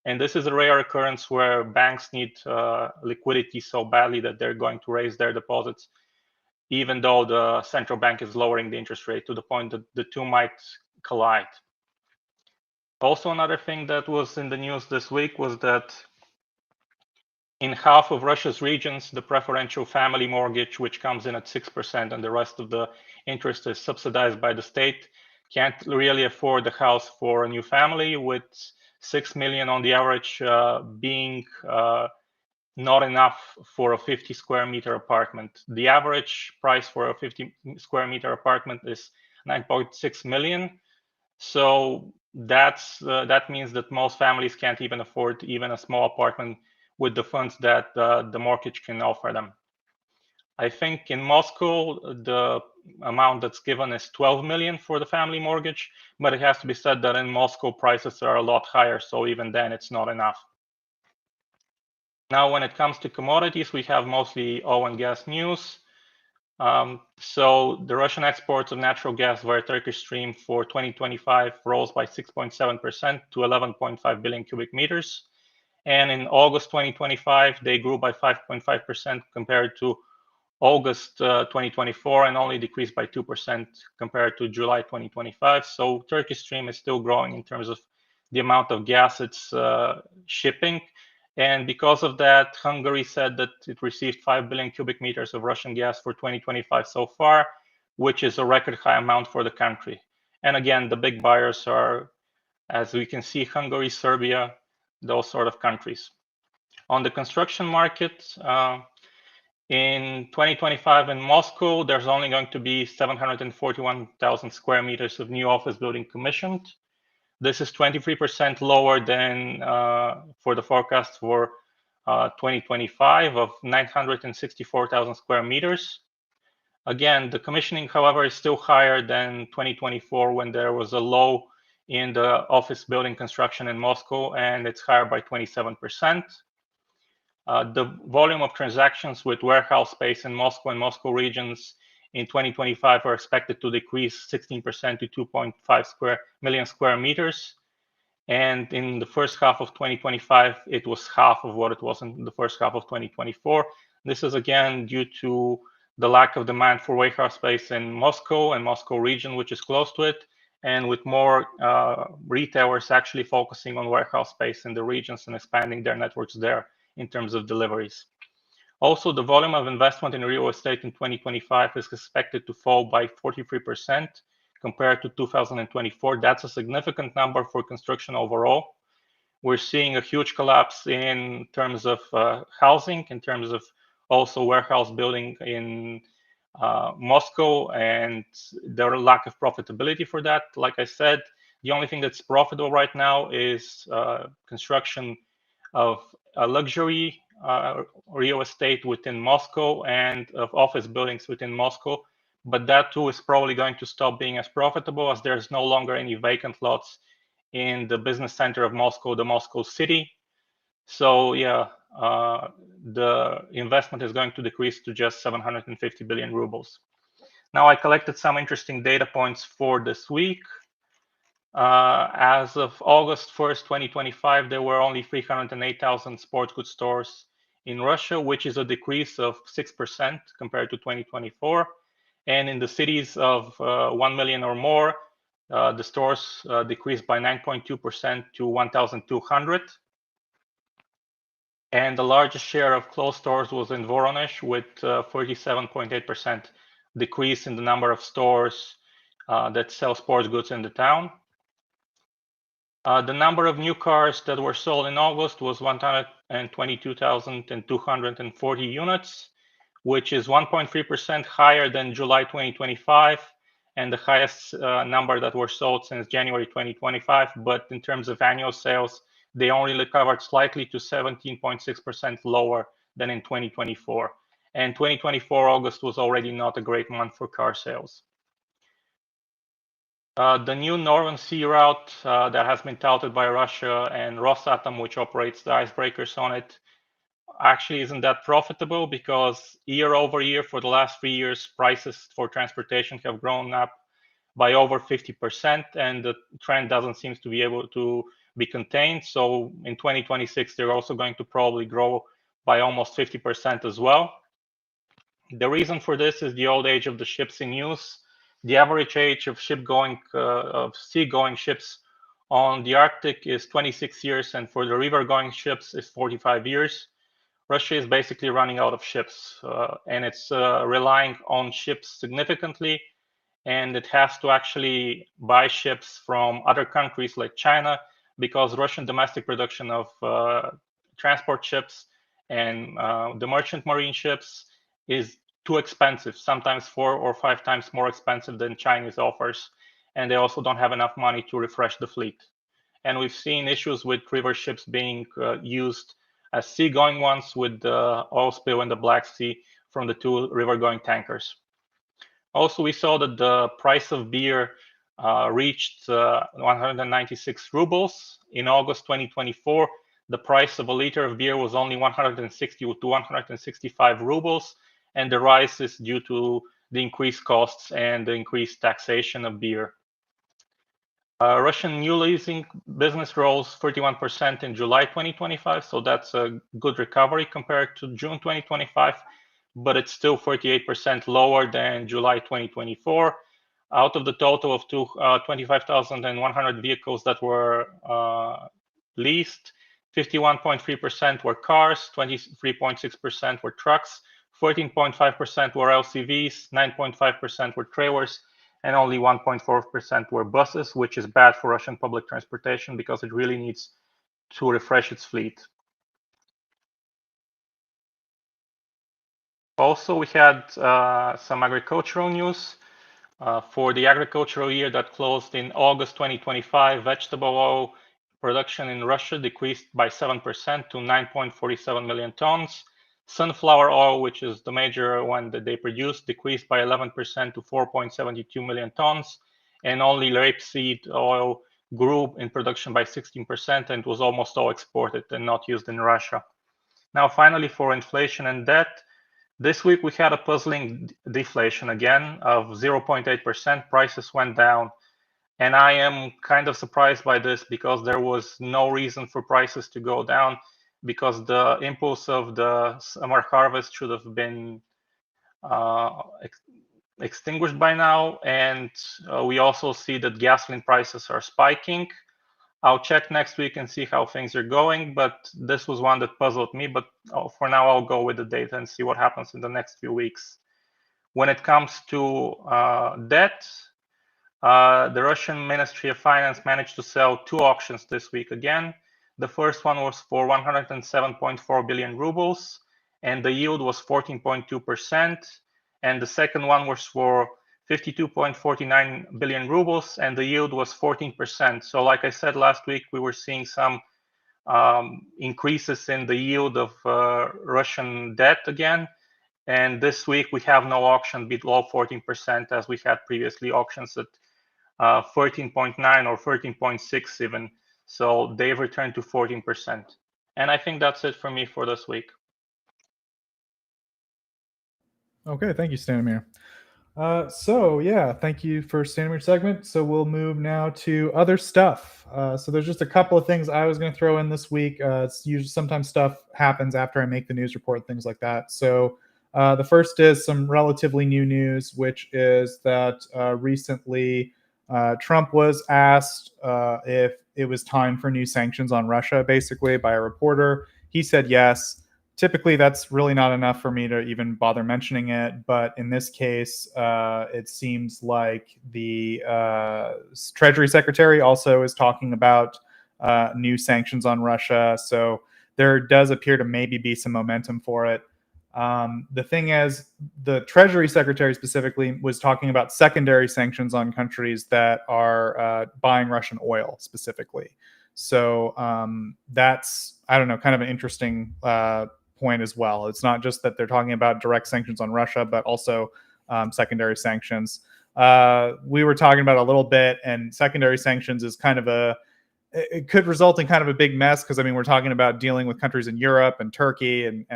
And this is a rare occurrence where banks need liquidity so badly that they're going to raise their deposits, even though the central bank is lowering the interest rate to the point that the two might collide. Also, another thing that was in the news this week was that in half of Russia's regions, the preferential family mortgage, which comes in at 6% and the rest of the interest is subsidized by the state, can't really afford the house for a new family, with 6 million on the average being not enough for a 50 square meter apartment. The average price for a 50 square meter apartment is 9.6 million. So that means that most families can't even afford even a small apartment with the funds that the mortgage can offer them. I think in Moscow, the amount that's given is 12 million for the family mortgage, but it has to be said that in Moscow, prices are a lot higher, so even then it's not enough. Now, when it comes to commodities, we have mostly oil and gas news. So the Russian exports of natural gas via Turkish stream for 2025 rose by 6.7% to 11.5 billion cubic meters. And in August 2025, they grew by 5.5% compared to August 2024 and only decreased by 2% compared to July 2025. So Turkish stream is still growing in terms of the amount of gas it's shipping. And because of that, Hungary said that it received 5 billion cubic meters of Russian gas for 2025 so far, which is a record high amount for the country. And again, the big buyers are, as we can see, Hungary, Serbia, those sort of countries. On the construction market, in 2025 in Moscow, there's only going to be 741,000 square meters of new office building commissioned. This is 23% lower than for the forecast for 2025 of 964,000 square meters. Again, the commissioning, however, is still higher than 2024 when there was a low in the office building construction in Moscow, and it's higher by 27%. The volume of transactions with warehouse space in Moscow and Moscow regions in 2025 are expected to decrease 16% to 2.5 million square meters. And in the first half of 2025, it was half of what it was in the first half of 2024. This is again due to the lack of demand for warehouse space in Moscow and Moscow region, which is close to it, and with more retailers actually focusing on warehouse space in the regions and expanding their networks there in terms of deliveries. Also, the volume of investment in real estate in 2025 is expected to fall by 43% compared to 2024. That's a significant number for construction overall. We're seeing a huge collapse in terms of housing, in terms of also warehouse building in Moscow, and the lack of profitability for that. Like I said, the only thing that's profitable right now is construction of luxury real estate within Moscow and of office buildings within Moscow. But that too is probably going to stop being as profitable as there's no longer any vacant lots in the business center of Moscow, the Moscow city. So yeah, the investment is going to decrease to just 750 billion rubles. Now I collected some interesting data points for this week. As of August 1st, 2025, there were only 308,000 sports goods stores in Russia, which is a decrease of 6% compared to 2024. And in the cities of 1 million or more, the stores decreased by 9.2% to 1,200. And the largest share of closed stores was in Voronezh, with 47.8% decrease in the number of stores that sell sports goods in the town. The number of new cars that were sold in August was 122,240 units, which is 1.3% higher than July 2025, and the highest number that were sold since January 2025. But in terms of annual sales, they only recovered slightly to 17.6% lower than in 2024. And 2024 August was already not a great month for car sales. The new Northern Sea route that has been touted by Russia and Rosatom, which operates the icebreakers on it, actually isn't that profitable, because year over year for the last 3 years, prices for transportation have grown up by over 50%, and the trend doesn't seem to be able to be contained. So in 2026, they're also going to probably grow by almost 50% as well. The reason for this is the old age of the ships in use. The average age of seagoing ships on the Arctic is 26 years, and for the river-going ships is 45 years. Russia is basically running out of ships, and it's relying on ships significantly, and it has to actually buy ships from other countries like China, because Russian domestic production of transport ships and the merchant marine ships is too expensive, sometimes 4 or 5 times more expensive than Chinese offers, and they also don't have enough money to refresh the fleet. And we've seen issues with river ships being used as seagoing ones, with the oil spill in the Black Sea from the 2 river-going tankers. Also, we saw that the price of beer reached 196 rubles. In August 2024, the price of a liter of beer was only 160 to 165 rubles, and the rise is due to the increased costs and the increased taxation of beer. Russian new leasing business rose 31% in July 2025, so that's a good recovery compared to June 2025, but it's still 38% lower than July 2024. Out of the total of 25,100 vehicles that were leased, 51.3% were cars, 23.6% were trucks, 14.5% were LCVs, 9.5% were trailers, and only 1.4% were buses, which is bad for Russian public transportation because it really needs to refresh its fleet. Also, we had some agricultural news. For the agricultural year that closed in August 2025, vegetable oil production in Russia decreased by 7% to 9.47 million tons. Sunflower oil, which is the major one that they produce, decreased by 11% to 4.72 million tons. And only rapeseed oil grew in production by 16% and was almost all exported and not used in Russia. Now, finally, for inflation and debt, this week we had a puzzling deflation again of 0.8%. Prices went down. And I am kind of surprised by this, because there was no reason for prices to go down, because the impulse of the summer harvest should have been extinguished by now. And we also see that gasoline prices are spiking. I'll check next week and see how things are going, but this was one that puzzled me. But for now, I'll go with the data and see what happens in the next few weeks. When it comes to debt, the Russian Ministry of Finance managed to sell 2 auctions this week again. The first one was for 107.4 billion rubles, and the yield was 14.2%. And the second one was for 52.49 billion rubles, and the yield was 14%. So like I said last week, we were seeing some increases in the yield of Russian debt again. And this week we have no auction below 14%, as we had previously auctions at 13.9 or 13.6 even. So they've returned to 14%. And I think that's it for me for this week. Okay, thank you, Stanimir. So yeah, thank you for Stanimir's segment. So we'll move now to other stuff. So there's just a couple of things I was going to throw in this week. It's usually sometimes stuff happens after I make the news report, things like that. So the first is some relatively new news, which is that recently Trump was asked if it was time for new sanctions on Russia, basically by a reporter. He said yes. Typically, that's really not enough for me to even bother mentioning it. But in this case, it seems like the Treasury Secretary also is talking about new sanctions on Russia. So there does appear to maybe be some momentum for it. The thing is, the Treasury Secretary specifically was talking about secondary sanctions on countries that are buying Russian oil specifically. So that's, I don't know, kind of an interesting point as well. It's not just that they're talking about direct sanctions on Russia, but also secondary sanctions. We were talking about a little bit, and secondary sanctions is kind of a it could result in kind of a big mess because I mean we're talking about dealing with countries in Europe and Turkey and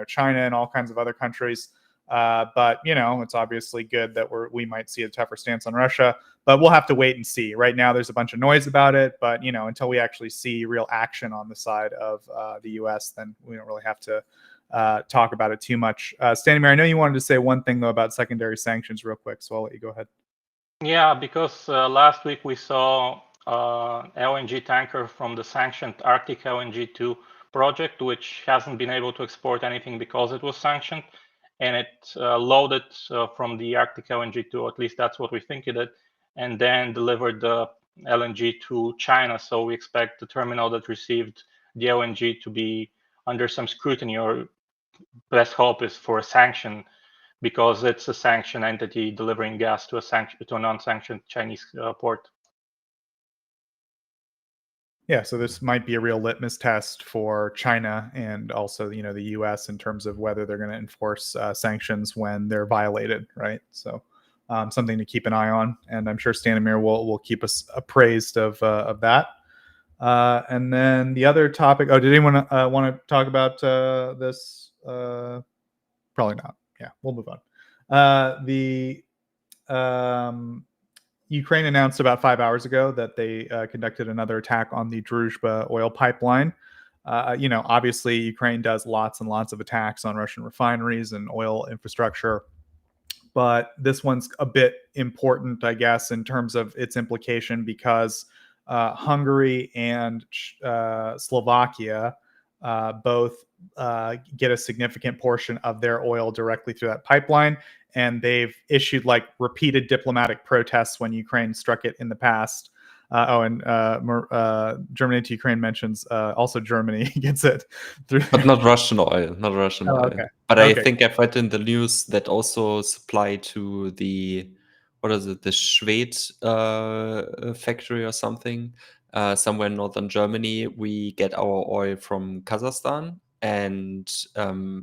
China and all kinds of other countries. But it's obviously good that we might see a tougher stance on Russia. But we'll have to wait and see. Right now, there's a bunch of noise about it, but until we actually see real action on the side of the U.S., then we don't really have to talk about it too much. Stanimir, I know you wanted to say one thing though about secondary sanctions, real quick, so I'll let you go ahead. Yeah, because last week we saw LNG tanker from the sanctioned Arctic LNG 2 project, which hasn't been able to export anything because it was sanctioned, and it loaded from the Arctic LNG 2, at least that's what we think it did, and then delivered the LNG to China. So we expect the terminal that received the LNG to be under some scrutiny, or best hope is for a sanction, because it's a sanctioned entity delivering gas to a non-sanctioned Chinese port. Yeah, so this might be a real litmus test for China and also, the U.S. in terms of whether they're going to enforce sanctions when they're violated, right? So something to keep an eye on, and I'm sure Stanimir will keep us appraised of that. And then the other topic. Oh, did anyone want to talk about this? Probably not. Yeah, we'll move on. Ukraine announced about 5 hours ago that they conducted another attack on the Druzhba oil pipeline. Obviously, Ukraine does lots and lots of attacks on Russian refineries and oil infrastructure. But this one's a bit important, I guess, in terms of its implication because Hungary and Slovakia both get a significant portion of their oil directly through that pipeline. And they've issued repeated diplomatic protests when Ukraine struck it in the past. Germany to Ukraine mentions also Germany gets it through. But not Russian oil, oil. Okay. But okay. I think I've read in the news that also supply to the, the Schwedt factory or something, somewhere in northern Germany. We get our oil from Kazakhstan. And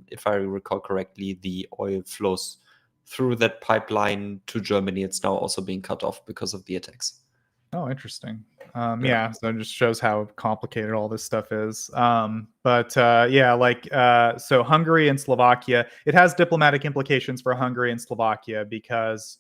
if I recall correctly, the oil flows through that pipeline to Germany. It's now also being cut off because of the attacks. Oh, interesting. Yeah, so it just shows how complicated all this stuff is. So Hungary and Slovakia, it has diplomatic implications for Hungary and Slovakia because,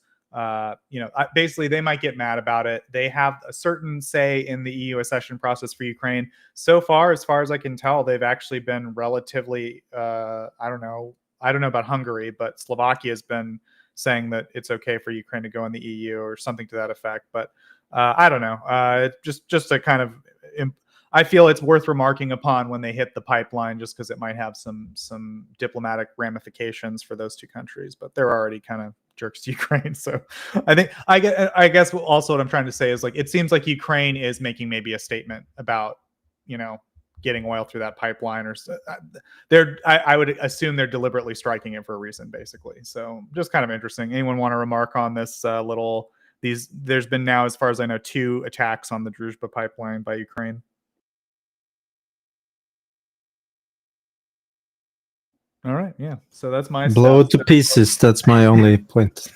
basically they might get mad about it. They have a certain say in the EU accession process for Ukraine. So far as I can tell, they've actually been relatively, I don't know about Hungary, but Slovakia has been saying that it's okay for Ukraine to go in the EU or something to that effect. But I don't know. Just a kind of, I feel it's worth remarking upon when they hit the pipeline, just because it might have some diplomatic ramifications for those two countries. But they're already kind of jerks to Ukraine. So I guess also what I'm trying to say is it seems like Ukraine is making maybe a statement about getting oil through that pipeline, or I would assume they're deliberately striking it for a reason, basically. So just kind of interesting. Anyone want to remark on this there's been now, as far as I know, 2 attacks on the Druzhba pipeline by Ukraine. All right, yeah. So that's my blow it to pieces. That's my only point.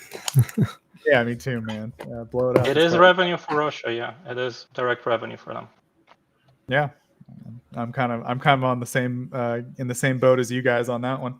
Yeah, me too, man. Blow it up. It is revenue for Russia. Yeah, it is direct revenue for them. Yeah, I'm kind of on the same in the same boat as you guys on that one.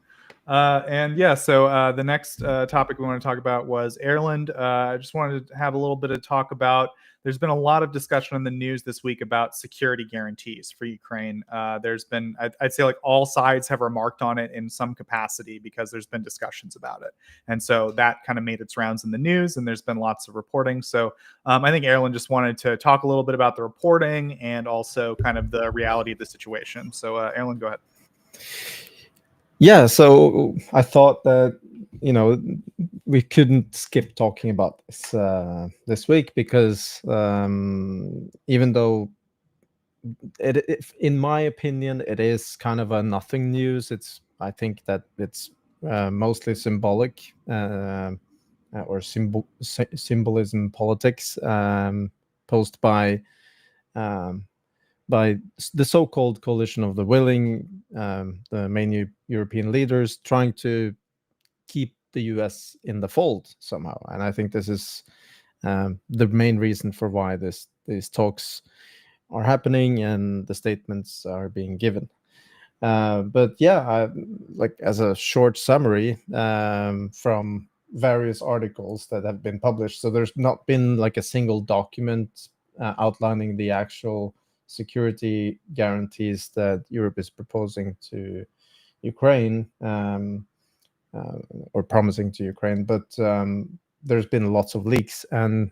So the next topic we want to talk about was Erlend. I just wanted to have a little bit of talk about. There's been a lot of discussion in the news this week about security guarantees for Ukraine. There's been, I'd say, all sides have remarked on it in some capacity because there's been discussions about it, and so that kind of made its rounds in the news. And there's been lots of reporting. So I think Erlend just wanted to talk a little bit about the reporting and also kind of the reality of the situation. So Erlend, go ahead. Yeah, so I thought that we couldn't skip talking about this this week because even though in my opinion, it is kind of a nothing news. I think that it's mostly symbolic or symbolism politics posed by the so-called coalition of the willing, the main European leaders trying to keep the US in the fold somehow. And I think this is the main reason for why these talks are happening and the statements are being given. But yeah, like as a short summary from various articles that have been published. So there's not been like a single document outlining the actual security guarantees that Europe is proposing to Ukraine or promising to Ukraine, but there's been lots of leaks, and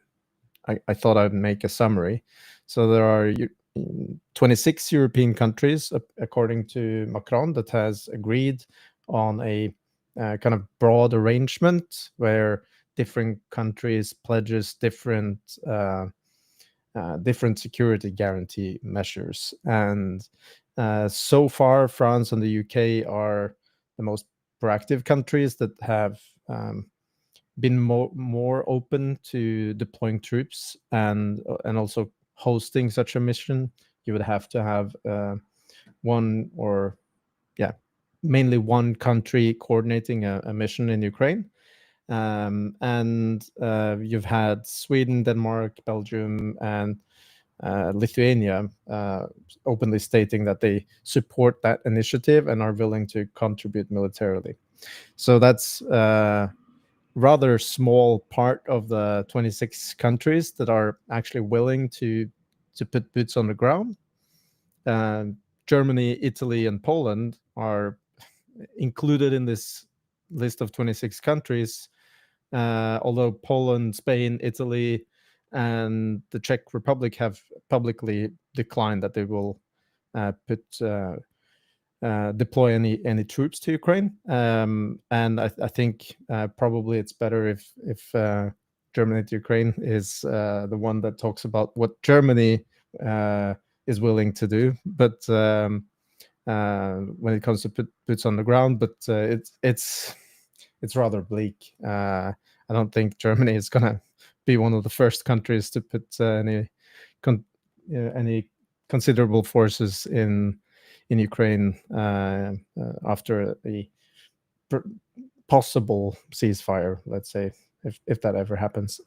I thought I'd make a summary. So there are 26 European countries, according to Macron, that has agreed on a kind of broad arrangement where different countries pledges different different security guarantee measures. And so far, France and the UK are the most proactive countries that have been more open to deploying troops and also hosting such a mission. You would have to have one or mainly one country coordinating a mission in Ukraine. And you've had Sweden, Denmark, Belgium, and Lithuania openly stating that they support that initiative and are willing to contribute militarily. So that's rather small part of the 26 countries that are actually willing to put boots on the ground. Germany, Italy, and Poland are included in this list of 26 countries, although Poland, Spain, Italy, and the Czech Republic have publicly declined that they will deploy any troops to Ukraine. And I think probably it's better if Germany to Ukraine is the one that talks about what Germany is willing to do. But when it comes to put boots on the ground, but it's rather bleak. I don't think Germany is gonna be one of the first countries to put any considerable forces in Ukraine after a possible ceasefire, let's say, if that ever happens.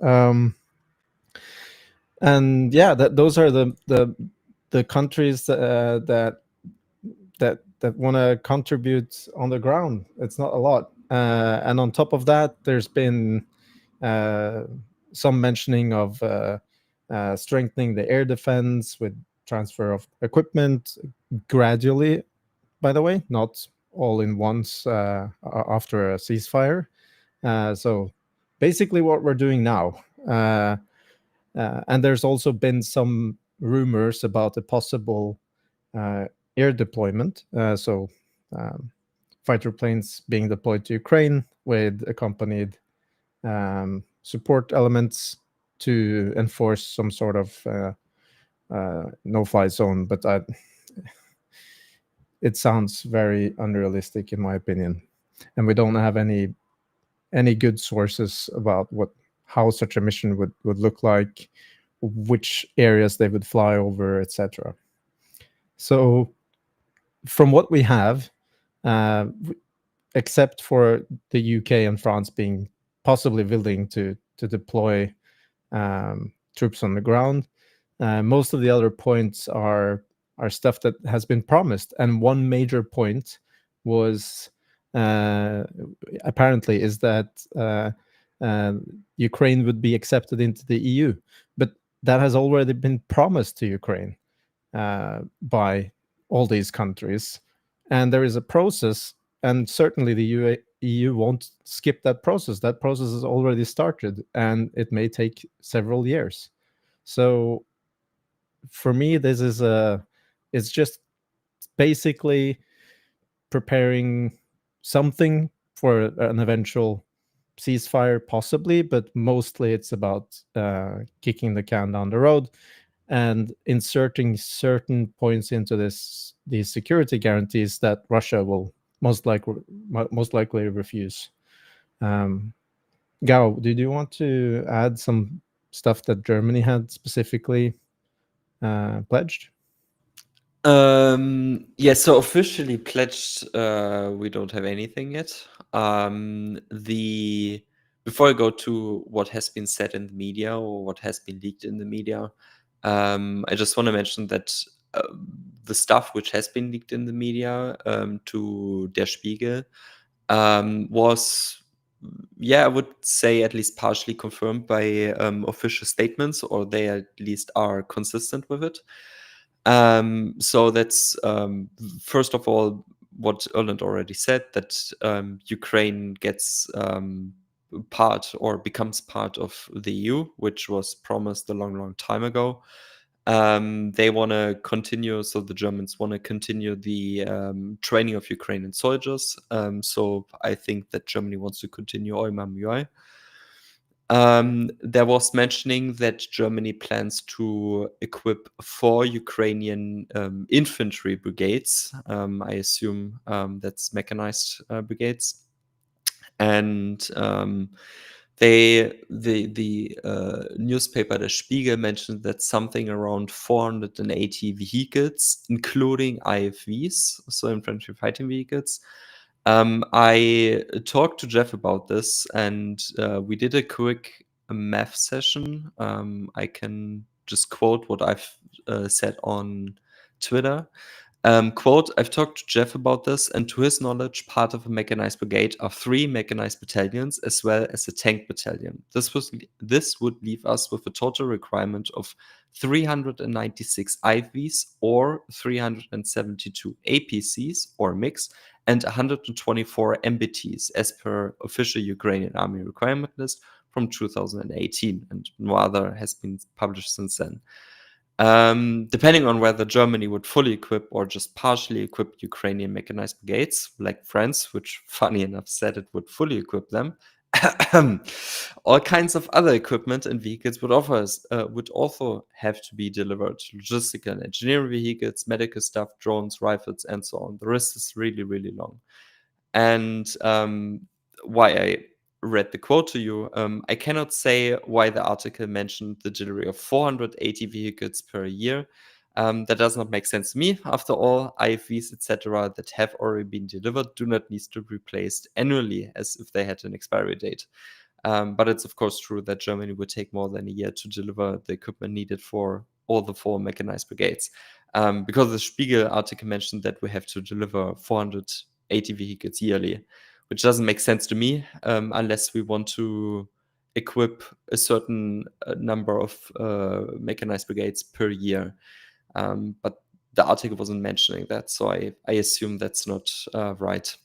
And yeah, those are the countries that want to contribute on the ground. It's not a lot, and on top of that, there's been some mentioning of strengthening the air defense with transfer of equipment gradually, by the way, not all in once after a ceasefire. So basically what we're doing now. And there's also been some rumors about a possible air deployment. So fighter planes being deployed to Ukraine with accompanied support elements to enforce some sort of no-fly zone. But it sounds very unrealistic in my opinion, and we don't have any good sources about how such a mission would look like, which areas they would fly over, etc. So from what we have, except for the UK and France being possibly willing to deploy troops on the ground, most of the other points are stuff that has been promised. And one major point was apparently is that Ukraine would be accepted into the EU, but that has already been promised to Ukraine by all these countries, and there is a process, and certainly the EU won't skip that process. That process has already started, and it may take several years. So for me, this is it's just basically preparing something for an eventual ceasefire, possibly, but mostly it's about kicking the can down the road and inserting certain points into these security guarantees that Russia will most likely refuse. Gao, did you want to add some stuff that Germany had specifically pledged? Yeah, so officially pledged, we don't have anything yet. Before I go to what has been said in the media or what has been leaked in the media, I just want to mention that the stuff which has been leaked in the media to Der Spiegel was, I would say at least partially confirmed by official statements, or they at least are consistent with it. So that's first of all what Erlend already said, that Ukraine gets part or becomes part of the EU, which was promised a long time ago. They want to continue, so the Germans want to continue the training of Ukrainian soldiers. So I think that Germany wants to continue EUMAM-UI. There was mentioning that Germany plans to equip 4 Ukrainian infantry brigades. I assume that's mechanized brigades. And the newspaper Der Spiegel mentioned that something around 480 vehicles, including IFVs, so infantry fighting vehicles. I talked to Jeff about this, and we did a quick math session. I can just quote what I've said on Twitter. Quote, I've talked to Jeff about this, and to his knowledge, part of a mechanized brigade are 3 mechanized battalions as well as a tank battalion. This would leave us with a total requirement of 396 IVs or 372 APCs or mix, and 124 MBTs as per official Ukrainian army requirement list from 2018, and no other has been published since then. Depending on whether Germany would fully equip or just partially equip Ukrainian mechanized brigades, like France, which funny enough said it would fully equip them, all kinds of other equipment and vehicles would also have to be delivered. Logistical and engineering vehicles, medical stuff, drones, rifles, and so on. The list is really long. And why I read the quote to you, I cannot say why the article mentioned the delivery of 480 vehicles per year. That does not make sense to me. After all, IFVs, etc., that have already been delivered do not need to be replaced annually as if they had an expiry date. But it's of course true that Germany would take more than a year to deliver the equipment needed for all the 4 mechanized brigades. Because the Spiegel article mentioned that we have to deliver 480 vehicles yearly, which doesn't make sense to me unless we want to equip a certain number of mechanized brigades per year. But the article wasn't mentioning that, so I assume that's not right.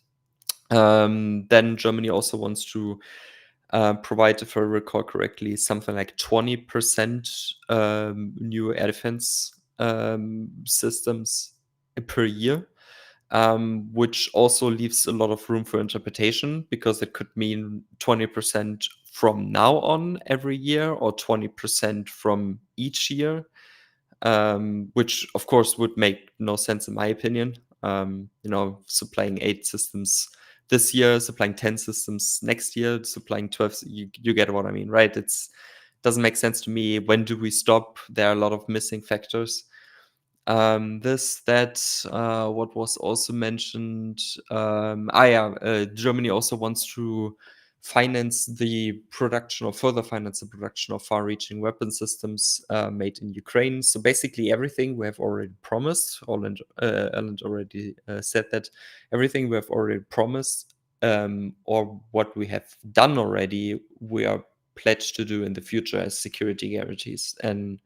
Then Germany also wants to provide, if I recall correctly, something like 20% new air defense systems per year. Which also leaves a lot of room for interpretation, because it could mean 20% from now on every year or 20% from each year, which of course would make no sense in my opinion. Supplying 8 systems this year, supplying 10 systems next year, supplying 12, you get what I mean, right? It's doesn't make sense to me. When do we stop? There are a lot of missing factors. What was also mentioned? Germany also wants to finance the production or further finance the production of far-reaching weapon systems made in Ukraine. So basically everything we have already promised, Erlend already said that, everything we have already promised or what we have done already, we are pledged to do in the future as security guarantees. And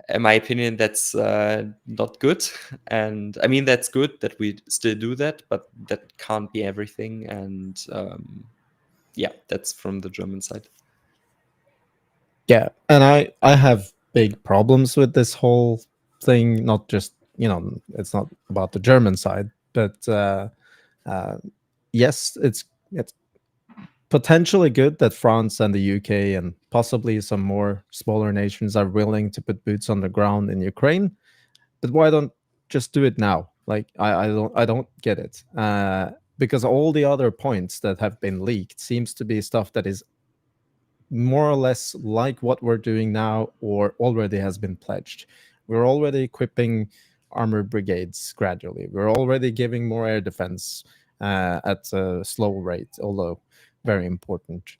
in my opinion, that's not good. And I mean, that's good that we still do that, but that can't be everything. And that's from the German side. Yeah, and I have big problems with this whole thing. Not just, it's not about the German side, but yes, it's potentially good that France and the UK and possibly some more smaller nations are willing to put boots on the ground in Ukraine. But why don't just do it now? Like I don't get it. Because all the other points that have been leaked seems to be stuff that is more or less like what we're doing now or already has been pledged. We're already equipping armored brigades gradually. We're already giving more air defense at a slow rate, although very important.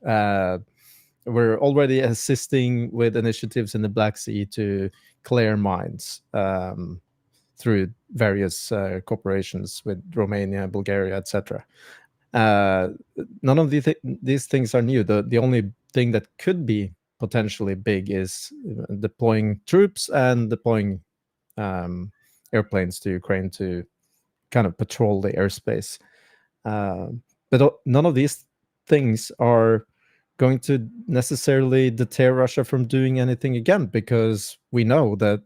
we're already assisting with initiatives in the Black Sea to clear mines through various corporations with Romania, Bulgaria, etc. None of these things are new. The only thing that could be potentially big is deploying troops and deploying airplanes to Ukraine to kind of patrol the airspace. But none of these things are going to necessarily deter Russia from doing anything again, because we know that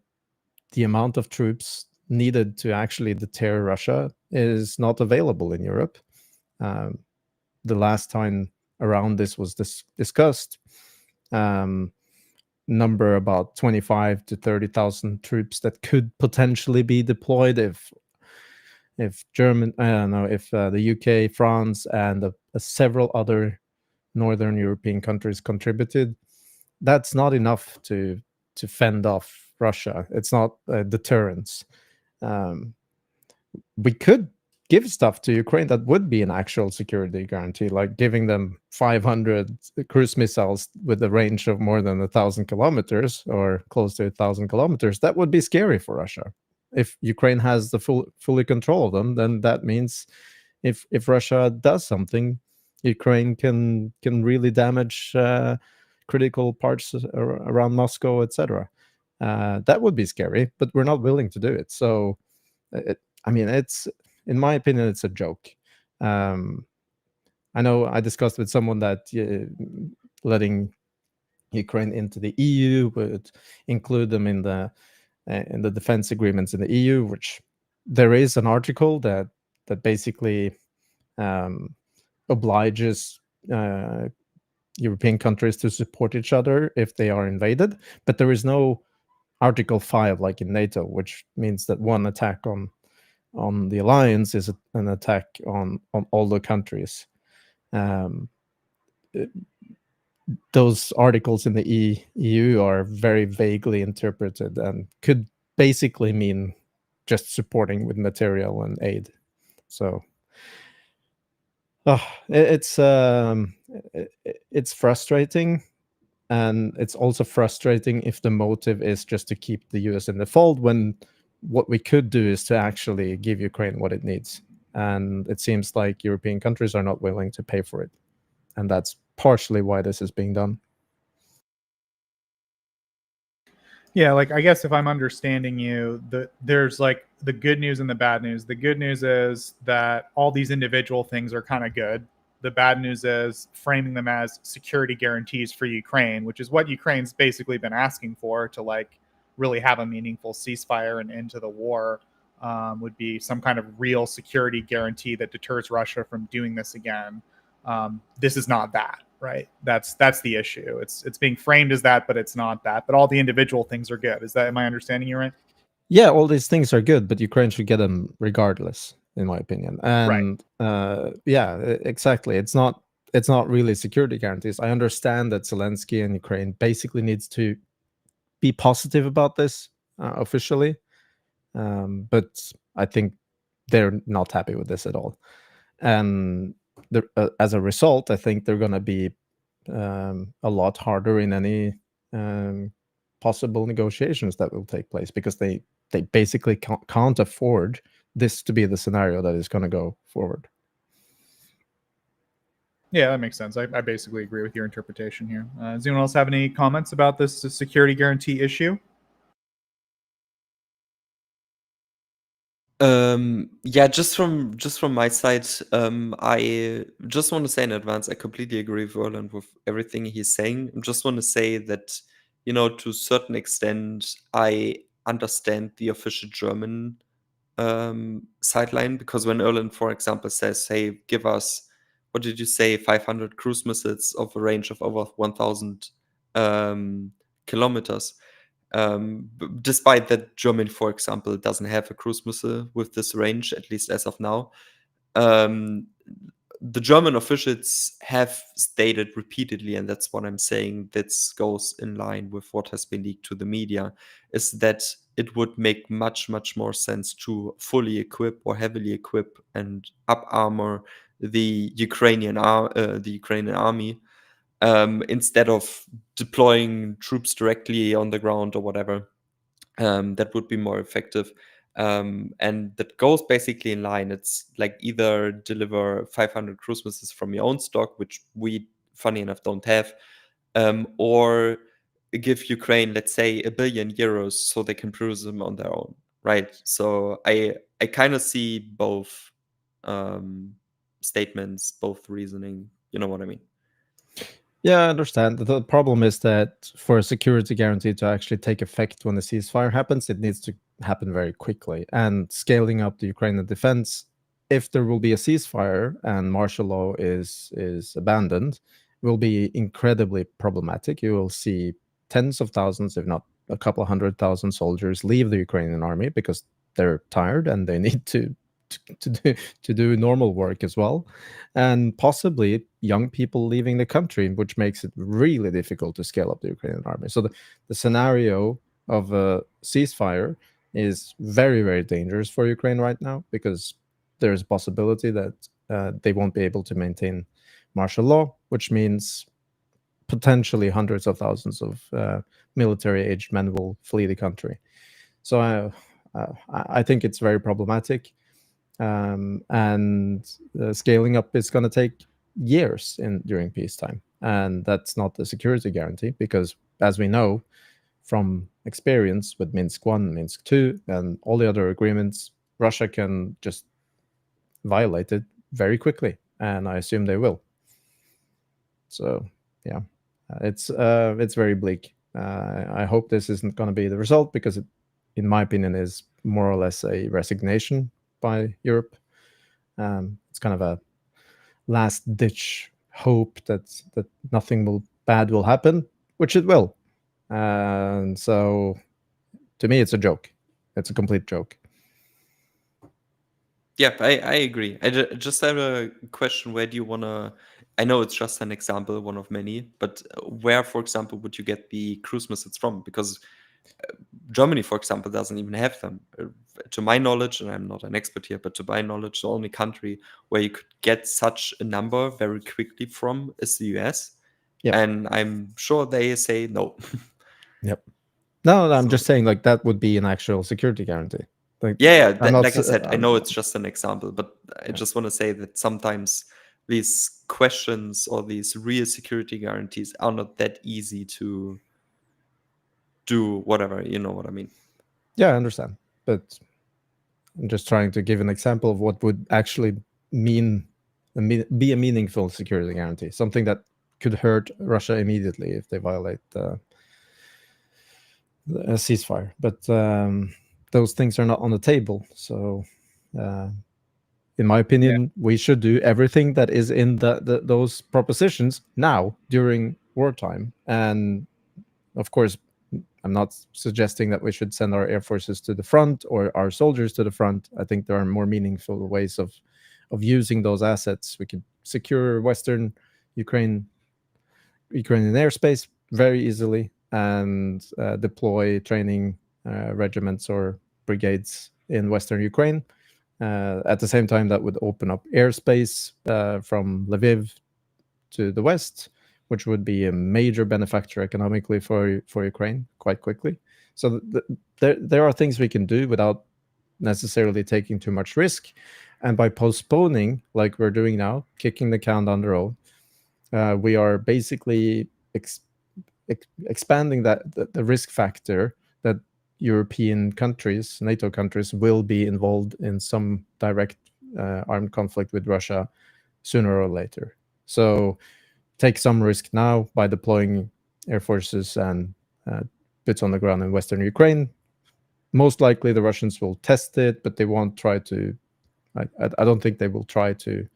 the amount of troops needed to actually deter Russia is not available in Europe. The last time around this was discussed, number about 25 to 30,000 troops that could potentially be deployed if the UK, France, and several other Northern European countries contributed. That's not enough to fend off Russia. It's not a deterrence. We could give stuff to Ukraine that would be an actual security guarantee, like giving them 500 cruise missiles with a range of more than 1,000 kilometers or close to 1,000 kilometers. That would be scary for Russia. If Ukraine has the fully control of them, then that means if Russia does something, Ukraine can really damage critical parts around Moscow, etc. That would be scary, but we're not willing to do it. So, it's, in my opinion, it's a joke. I know I discussed with someone that letting Ukraine into the EU would include them in the defense agreements in the EU, which there is an article that basically obliges European countries to support each other if they are invaded, but there is no Article 5 like in NATO, which means that one attack on the alliance is an attack on all the countries. Those articles in the EU are very vaguely interpreted and could basically mean just supporting with material and aid. So it's frustrating, and it's also frustrating if the motive is just to keep the US in the fold, when what we could do is to actually give Ukraine what it needs. And it seems like European countries are not willing to pay for it. And that's partially why this is being done. Yeah, like, I guess if I'm understanding you, there's like the good news and the bad news. The good news is that all these individual things are kind of good. The bad news is framing them as security guarantees for Ukraine, which is what Ukraine's basically been asking for, to like really have a meaningful ceasefire and end to the war. Would be some kind of real security guarantee that deters Russia from doing this again. This is not that, right? That's the issue. It's being framed as that, but it's not that. But all the individual things are good. Am I understanding you right? Yeah, all these things are good, but Ukraine should get them regardless, in my opinion. And yeah, exactly. It's not really security guarantees. I understand that Zelensky and Ukraine basically needs to be positive about this officially, but I think they're not happy with this at all. And as a result, I think they're going to be a lot harder in any possible negotiations that will take place, because they basically can't afford this to be the scenario that is going to go forward. Yeah, that makes sense. I basically agree with your interpretation here. Does anyone else have any comments about this security guarantee issue? Yeah, just from my side, I just want to say in advance, I completely agree with Erlend with everything he's saying. I just want to say that, to a certain extent, I understand the official German sideline, because when Erlend, for example, says, "Hey, give us, what did you say, 500 cruise missiles of a range of over 1,000 kilometers." Despite that Germany, for example, doesn't have a cruise missile with this range, at least as of now, the German officials have stated repeatedly, and that's what I'm saying, that goes in line with what has been leaked to the media, is that it would make much, much more sense to fully equip or heavily equip and up armor the Ukrainian army, instead of deploying troops directly on the ground or whatever. That would be more effective. And that goes basically in line. It's like either deliver 500 cruise missiles from your own stock, which we, funny enough, don't have, or give Ukraine, let's say, €1 billion so they can produce them on their own, right? So I kind of see both statements, both reasoning. You know what I mean? Yeah, I understand. The problem is that for a security guarantee to actually take effect when the ceasefire happens, it needs to happen very quickly. And scaling up the Ukrainian defense, if there will be a ceasefire and martial law is abandoned, will be incredibly problematic. You will see tens of thousands, if not a couple 100,000 soldiers leave the Ukrainian army because they're tired and they need to do normal work as well, and possibly young people leaving the country, which makes it really difficult to scale up the Ukrainian army. So the scenario of a ceasefire is very, very dangerous for Ukraine right now, because there's a possibility that they won't be able to maintain martial law, which means potentially hundreds of thousands of military-aged men will flee the country. So I think it's very problematic. And scaling up is going to take years during peacetime, and that's not a security guarantee, because as we know from experience with Minsk 1, Minsk 2, and all the other agreements, Russia can just violate it very quickly, and I assume they will. So yeah, it's very bleak. I hope this isn't going to be the result, because it, in my opinion, is more or less a resignation by Europe. It's kind of a last-ditch hope that nothing bad will happen, which it will. And so, to me, it's a joke. It's a complete joke. Yeah, I agree. I just have a question. Where do you want to? I know it's just an example, one of many, but where, for example, would you get the cruise missiles from? Because Germany, for example, doesn't even have them. To my knowledge, and I'm not an expert here, but to my knowledge, the only country where you could get such a number very quickly from is the US. Yep. And I'm sure they say no. Yep. No, I'm So- just saying, like, that would be an actual security guarantee. Like, Yeah, I'm not like I s- said, I I'm- know it's just an example, but I just want to say that sometimes these questions or these real security guarantees are not that easy to do whatever, you know what I mean? Yeah, I understand, but I'm just trying to give an example of what would actually be a meaningful security guarantee, something that could hurt Russia immediately if they violate a ceasefire. But those things are not on the table. So, in my opinion, we should do everything that is in those propositions now during wartime. And of course, I'm not suggesting that we should send our air forces to the front or our soldiers to the front. I think there are more meaningful ways of using those assets. We could secure Western Ukrainian airspace very easily, and deploy training regiments or brigades in Western Ukraine. At the same time, that would open up airspace from Lviv to the west, which would be a major benefactor economically for Ukraine quite quickly. So there are things we can do without necessarily taking too much risk, and by postponing, like we're doing now, kicking the can down the road, we are basically expanding the risk factor that European countries, NATO countries, will be involved in some direct armed conflict with Russia sooner or later. So take some risk now by deploying air forces and boots on the ground in Western Ukraine. Most likely the Russians will test it, but they won't try to. I don't think they will try to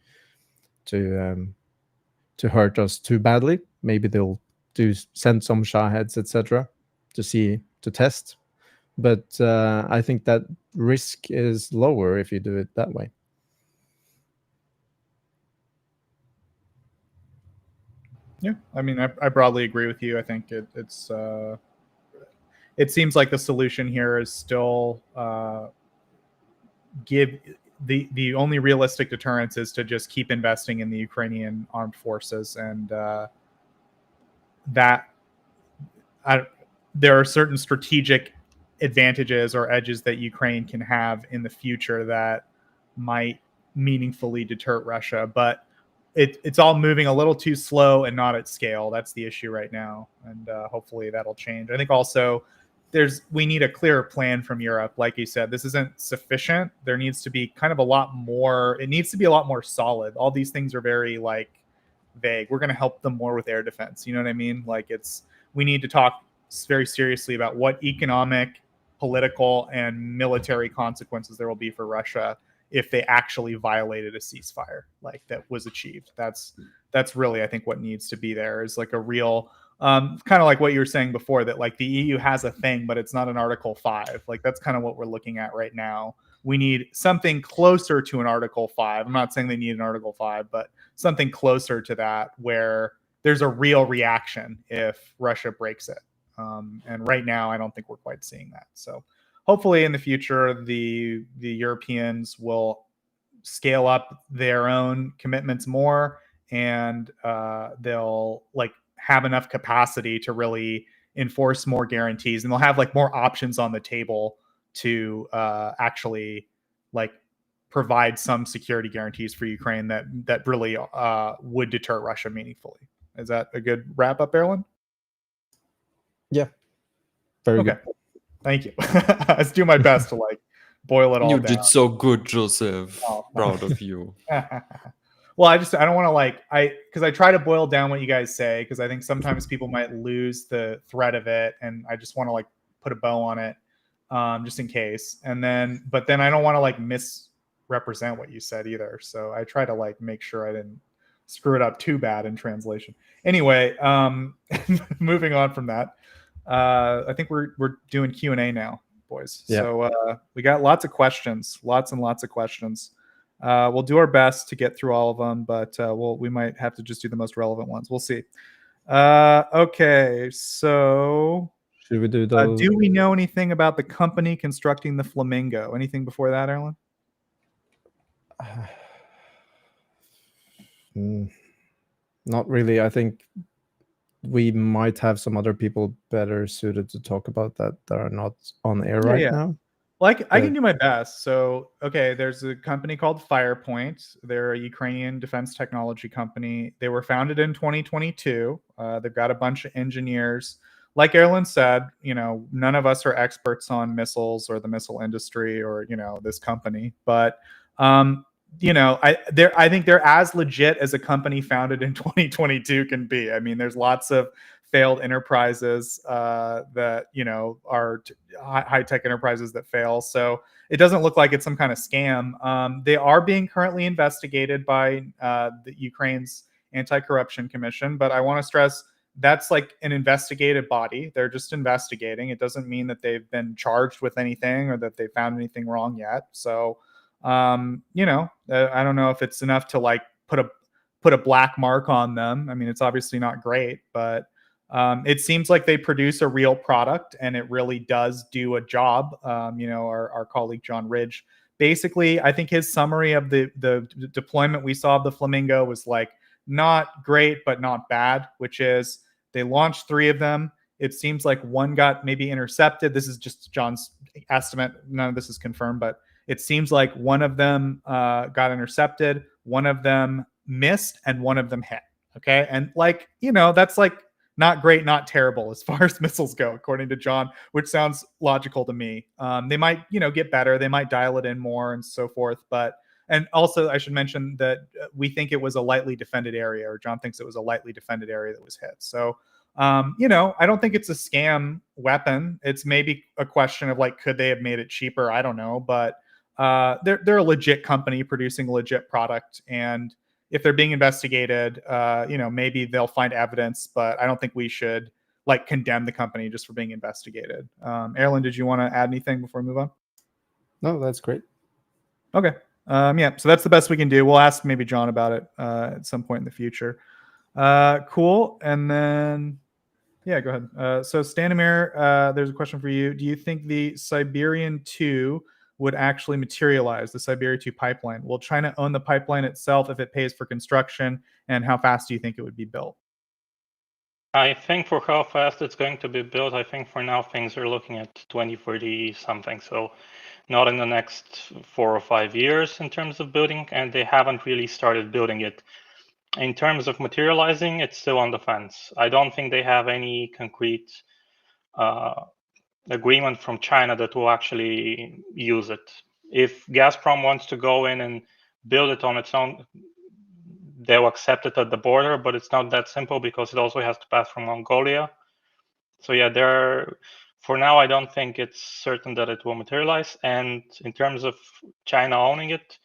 hurt us too badly. Maybe they'll send some Shaheds, etc., to test. But I think that risk is lower if you do it that way. Yeah, I mean, I broadly agree with you. I think it seems like the solution here is still give the only realistic deterrence is to just keep investing in the Ukrainian armed forces, and that there are certain strategic advantages or edges that Ukraine can have in the future that might meaningfully deter Russia, but it's all moving a little too slow and not at scale. That's the issue right now, and hopefully that'll change. I think also we need a clearer plan from Europe. Like you said, this isn't sufficient. There needs to be kind of a lot more. It needs to be a lot more solid. All these things are very like vague. We're going to help them more with air defense. You know what I mean? Like we need to talk very seriously about what economic, political, and military consequences there will be for Russia if they actually violated a ceasefire like that was achieved. That's really, I think, what needs to be there is like a real kind of like what you were saying before, that like the EU has a thing, but it's not an Article 5. Like that's kind of what we're looking at right now. We need something closer to an Article 5. I'm not saying they need an Article 5, but something closer to that where there's a real reaction if Russia breaks it. And right now, I don't think we're quite seeing that. So hopefully in the future, the Europeans will scale up their own commitments more, and they'll like have enough capacity to really enforce more guarantees, and they'll have like more options on the table to actually like provide some security guarantees for Ukraine that really would deter Russia meaningfully. Is that a good wrap up, Erlend? Yeah. Very okay. good. Thank you. Let's do my best to like boil it all down. You did so good, Joseph. Proud of you. Well, I don't want to because I try to boil down what you guys say, because I think sometimes people might lose the thread of it, and I just want to like put a bow on it, just in case. But then I don't want to like misrepresent what you said either. So I try to like make sure I didn't screw it up too bad in translation. Anyway, moving on from that. I think we're doing Q&A now, boys. Yeah. So we got lots of questions, lots and lots of questions. We'll do our best to get through all of them, but we might have to just do the most relevant ones. We'll see. Okay, so should we do those? Do we know anything about the company constructing the Flamingo? Anything before that, Erlend? Not really. I think we might have some other people better suited to talk about that are not on air right now. Well, I can do my best. So, okay, there's a company called Firepoint. They're a Ukrainian defense technology company. They were founded in 2022. They've got a bunch of engineers. Like Erlend said, none of us are experts on missiles or the missile industry or, this company. But, I think they're as legit as a company founded in 2022 can be. I mean, there's lots of failed enterprises that are high-tech enterprises that fail. So it doesn't look like it's some kind of scam. They are being currently investigated by the Ukraine's Anti-Corruption Commission, but I want to stress that's like an investigative body. They're just investigating. It doesn't mean that they've been charged with anything or that they found anything wrong yet. So I don't know if it's enough to like put a black mark on them. I mean, it's obviously not great, but it seems like they produce a real product and it really does do a job. Our colleague John Ridge, basically, I think his summary of the deployment we saw of the Flamingo was like not great, but not bad, which is they launched 3 of them. It seems like one got maybe intercepted. This is just John's estimate. None of this is confirmed, but it seems like one of them got intercepted, one of them missed, and one of them hit. Okay. And that's like not great, not terrible as far as missiles go, according to John, which sounds logical to me. They might, get better. They might dial it in more and so forth. And also I should mention that we think it was a lightly defended area, or John thinks it was a lightly defended area that was hit. So, I don't think it's a scam weapon. It's maybe a question of like, could they have made it cheaper? I don't know, but they're a legit company producing a legit product, and if they're being investigated, maybe they'll find evidence, but I don't think we should like condemn the company just for being investigated. Erlend, did you want to add anything before we move on? No, that's great. Okay. So that's the best we can do. We'll ask maybe John about it at some point in the future. Cool. And then, yeah, go ahead. So Stanimir, there's a question for you. Do you think the Siberian 2 would actually materialize, the Siberia 2 pipeline? Will China own the pipeline itself if it pays for construction? And how fast do you think it would be built? I think for how fast it's going to be built, I think for now things are looking at 2030 something. So not in the next 4 or 5 years in terms of building, and they haven't really started building it. In terms of materializing, it's still on the fence. I don't think they have any concrete agreement from China that will actually use it. If Gazprom wants to go in and build it on its own, they'll accept it at the border, but it's not that simple because it also has to pass from Mongolia. So yeah, for now, I don't think it's certain that it will materialize. And in terms of China owning it,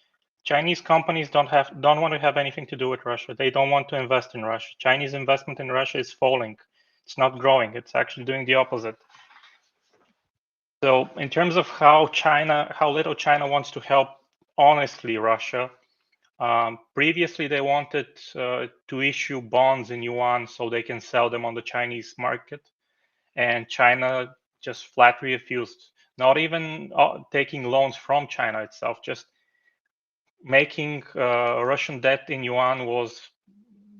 Chinese companies don't want to have anything to do with Russia. They don't want to invest in Russia. Chinese investment in Russia is falling. It's not growing. It's actually doing the opposite. So in terms of how little China wants to help honestly Russia, previously they wanted to issue bonds in yuan so they can sell them on the Chinese market, and China just flat refused. Not even taking loans from China itself, just making Russian debt in yuan was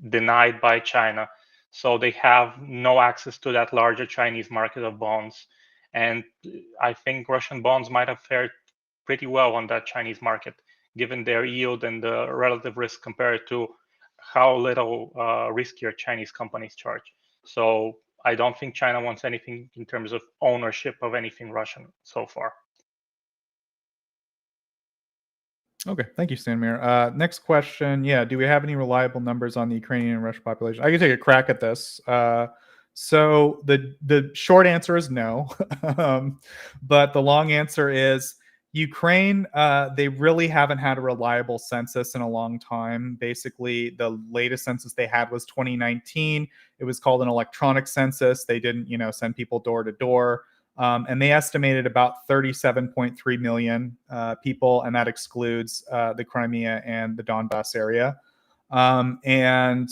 denied by China. So they have no access to that larger Chinese market of bonds. And I think Russian bonds might have fared pretty well on that Chinese market, given their yield and the relative risk compared to how little riskier Chinese companies charge. So I don't think China wants anything in terms of ownership of anything Russian so far. Okay, thank you, Stanimir. Next question. Yeah, do we have any reliable numbers on the Ukrainian and Russian population? I can take a crack at this. So the short answer is no, but the long answer is Ukraine. They really haven't had a reliable census in a long time. Basically, the latest census they had was 2019. It was called an electronic census. They didn't, send people door to door. And they estimated about 37.3 million people, and that excludes the Crimea and the Donbass area. And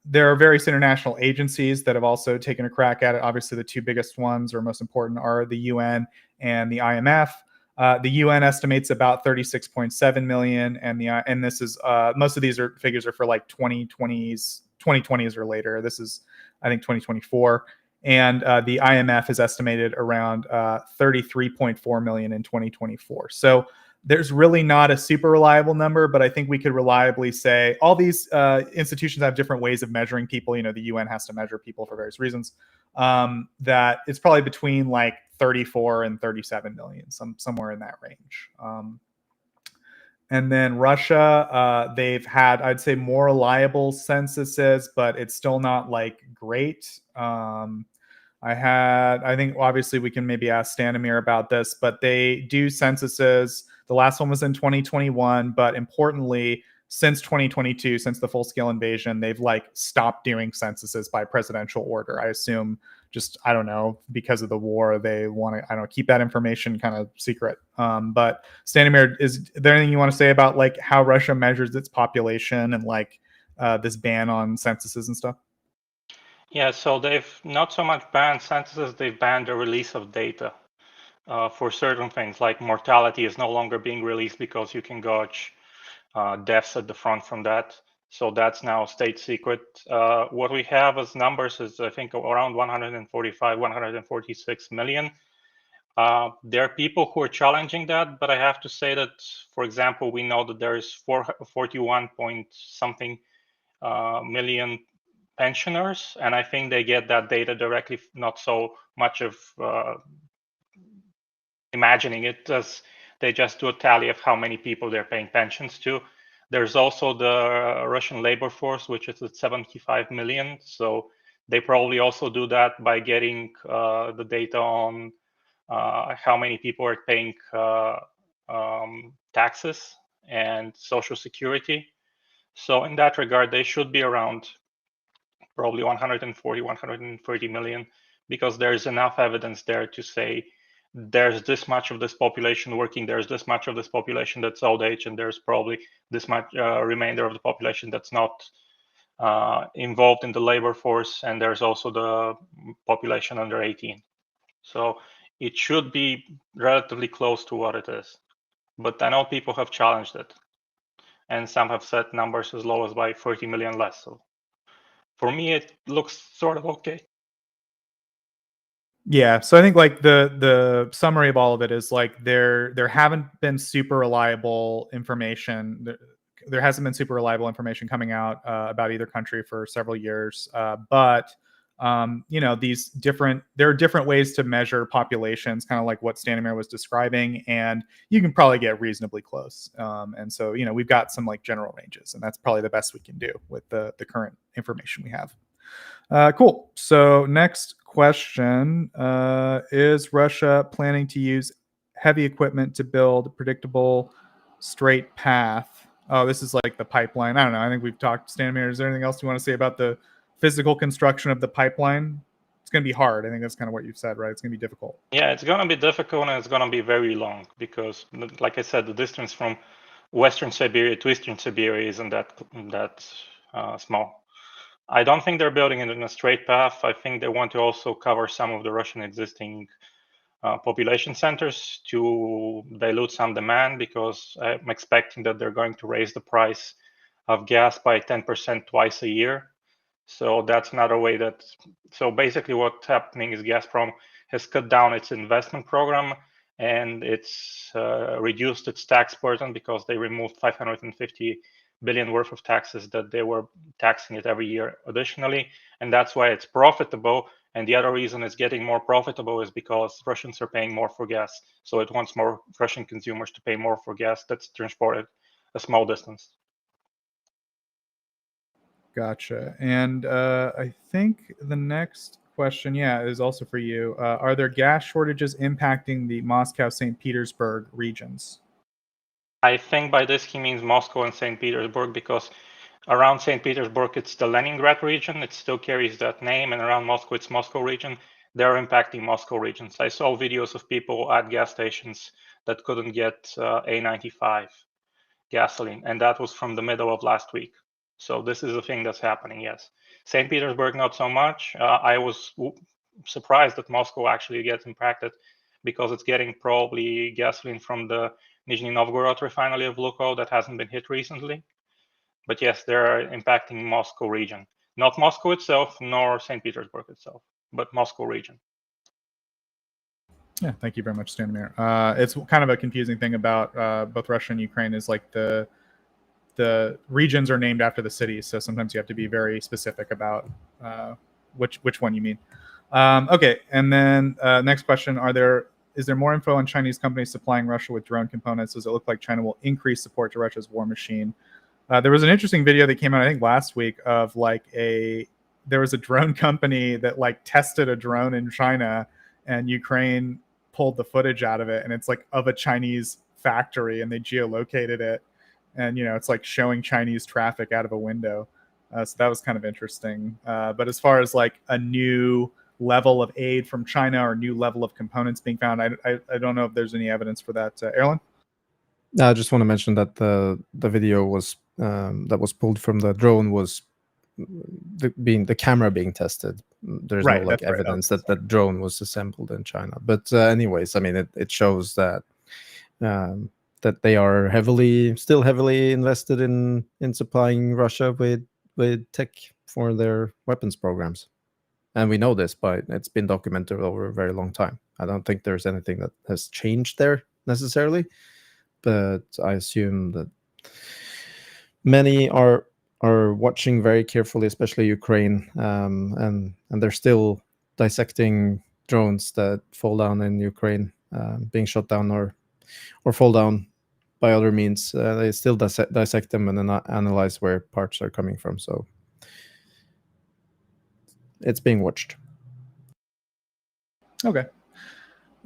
there are various international agencies that have also taken a crack at it. Obviously, the two biggest ones or most important are the UN and the IMF. The UN estimates about 36.7 million, and this is most of these figures are for like 2020s or later. This is, I think, 2024. And the IMF is estimated around 33.4 million in 2024. So there's really not a super reliable number, but I think we could reliably say all these institutions have different ways of measuring people. The UN has to measure people for various reasons. That it's probably between like 34 and 37 million, somewhere in that range. And then Russia, they've had, I'd say, more reliable censuses, but it's still not like great. I think obviously we can maybe ask Stanimir about this, but they do censuses. The last one was in 2021, but importantly, since 2022, since the full-scale invasion, they've stopped doing censuses by presidential order. I assume I don't know, because of the war, they want to, keep that information kind of secret. But Stanimir, is there anything you want to say about how Russia measures its population and this ban on censuses and stuff? Yeah, so they've not so much banned censuses, they've banned the release of data for certain things, like mortality is no longer being released because you can gauge deaths at the front from that. So that's now state secret. What we have as numbers is, I think, around 145, 146 million. There are people who are challenging that, but I have to say that, for example, we know that there is 41 point something million pensioners, and I think they get that data directly, not so much of imagining it, as they just do a tally of how many people they're paying pensions to. There's also the Russian labor force, which is at 75 million. So they probably also do that by getting the data on how many people are paying taxes and social security. So in that regard, they should be around probably 140, 130 million, because there's enough evidence there to say there's this much of this population working, there's this much of this population that's old age, and there's probably this much remainder of the population that's not involved in the labor force, and there's also the population under 18. So it should be relatively close to what it is. But I know people have challenged it, and some have set numbers as low as by 30 million less. So for me, it looks sort of okay. Yeah, so I think like the summary of all of it is like there haven't been super reliable information. There hasn't been super reliable information coming out about either country for several years. But you know, there are different ways to measure populations, kind of like what Stanimir was describing, and you can probably get reasonably close. And so, you know, we've got some like general ranges, and that's probably the best we can do with the current information we have. Cool. So next question is Russia planning to use heavy equipment to build a predictable straight path? Oh, this is like the pipeline. I don't know. I think we've talked. Stanimir, is there anything else you want to say about the physical construction of the pipeline? It's going to be hard. I think that's kind of what you've said, right? It's going to be difficult. Yeah, it's going to be difficult and it's going to be very long because, like I said, the distance from Western Siberia to Eastern Siberia isn't that small. I don't think they're building it in a straight path. I think they want to also cover some of the Russian existing population centers to dilute some demand, because I'm expecting that they're going to raise the price of gas by 10% twice a year. So that's another way that. So basically, what's happening is Gazprom has cut down its investment program and it's reduced its tax burden because they removed 550 billion worth of taxes that they were taxing it every year additionally, and that's why it's profitable. And the other reason it's getting more profitable is because Russians are paying more for gas, so it wants more Russian consumers to pay more for gas that's transported a small distance. Gotcha. And I think the next question, yeah, is also for you. Are there gas shortages impacting the Moscow-St. Petersburg regions? I think by this he means Moscow and St. Petersburg, because around St. Petersburg it's the Leningrad region. It still carries that name, and around Moscow it's Moscow region. They're impacting Moscow regions. I saw videos of people at gas stations that couldn't get A95 gasoline, and that was from the middle of last week. So this is a thing that's happening, yes. St. Petersburg, not so much. I was surprised that Moscow actually gets impacted because it's getting probably gasoline from the Nizhny Novgorod refinery of Lukoil that hasn't been hit recently. But yes, they're impacting Moscow region. Not Moscow itself, nor St. Petersburg itself, but Moscow region. Yeah, thank you very much, Stanimir. It's kind of a confusing thing about both Russia and Ukraine is like the regions are named after the cities, so sometimes you have to be very specific about which one you mean. Okay, and then next question: is there more info on Chinese companies supplying Russia with drone components? Does it look like China will increase support to Russia's war machine? There was an interesting video that came out, I think, last week of like there was a drone company that like tested a drone in China, and Ukraine pulled the footage out of it, and it's like of a Chinese factory, and they geolocated it, and you know it's like showing Chinese traffic out of a window. So that was kind of interesting. But as far as like a new level of aid from China or new level of components being found, I don't know if there's any evidence for that. Erlend? I just want to mention that the video was that was pulled from the drone was the camera being tested. There's Right, no like that's right. evidence that the drone was assembled in China. But anyways, I mean it shows that that they are still heavily invested in supplying Russia with tech for their weapons programs. And we know this, but it's been documented over a very long time. I don't think there's anything that has changed there necessarily, but I assume that many are watching very carefully, especially Ukraine, and they're still dissecting drones that fall down in Ukraine, being shot down or fall down by other means. They still dissect them and then analyze where parts are coming from. So it's being watched. Okay.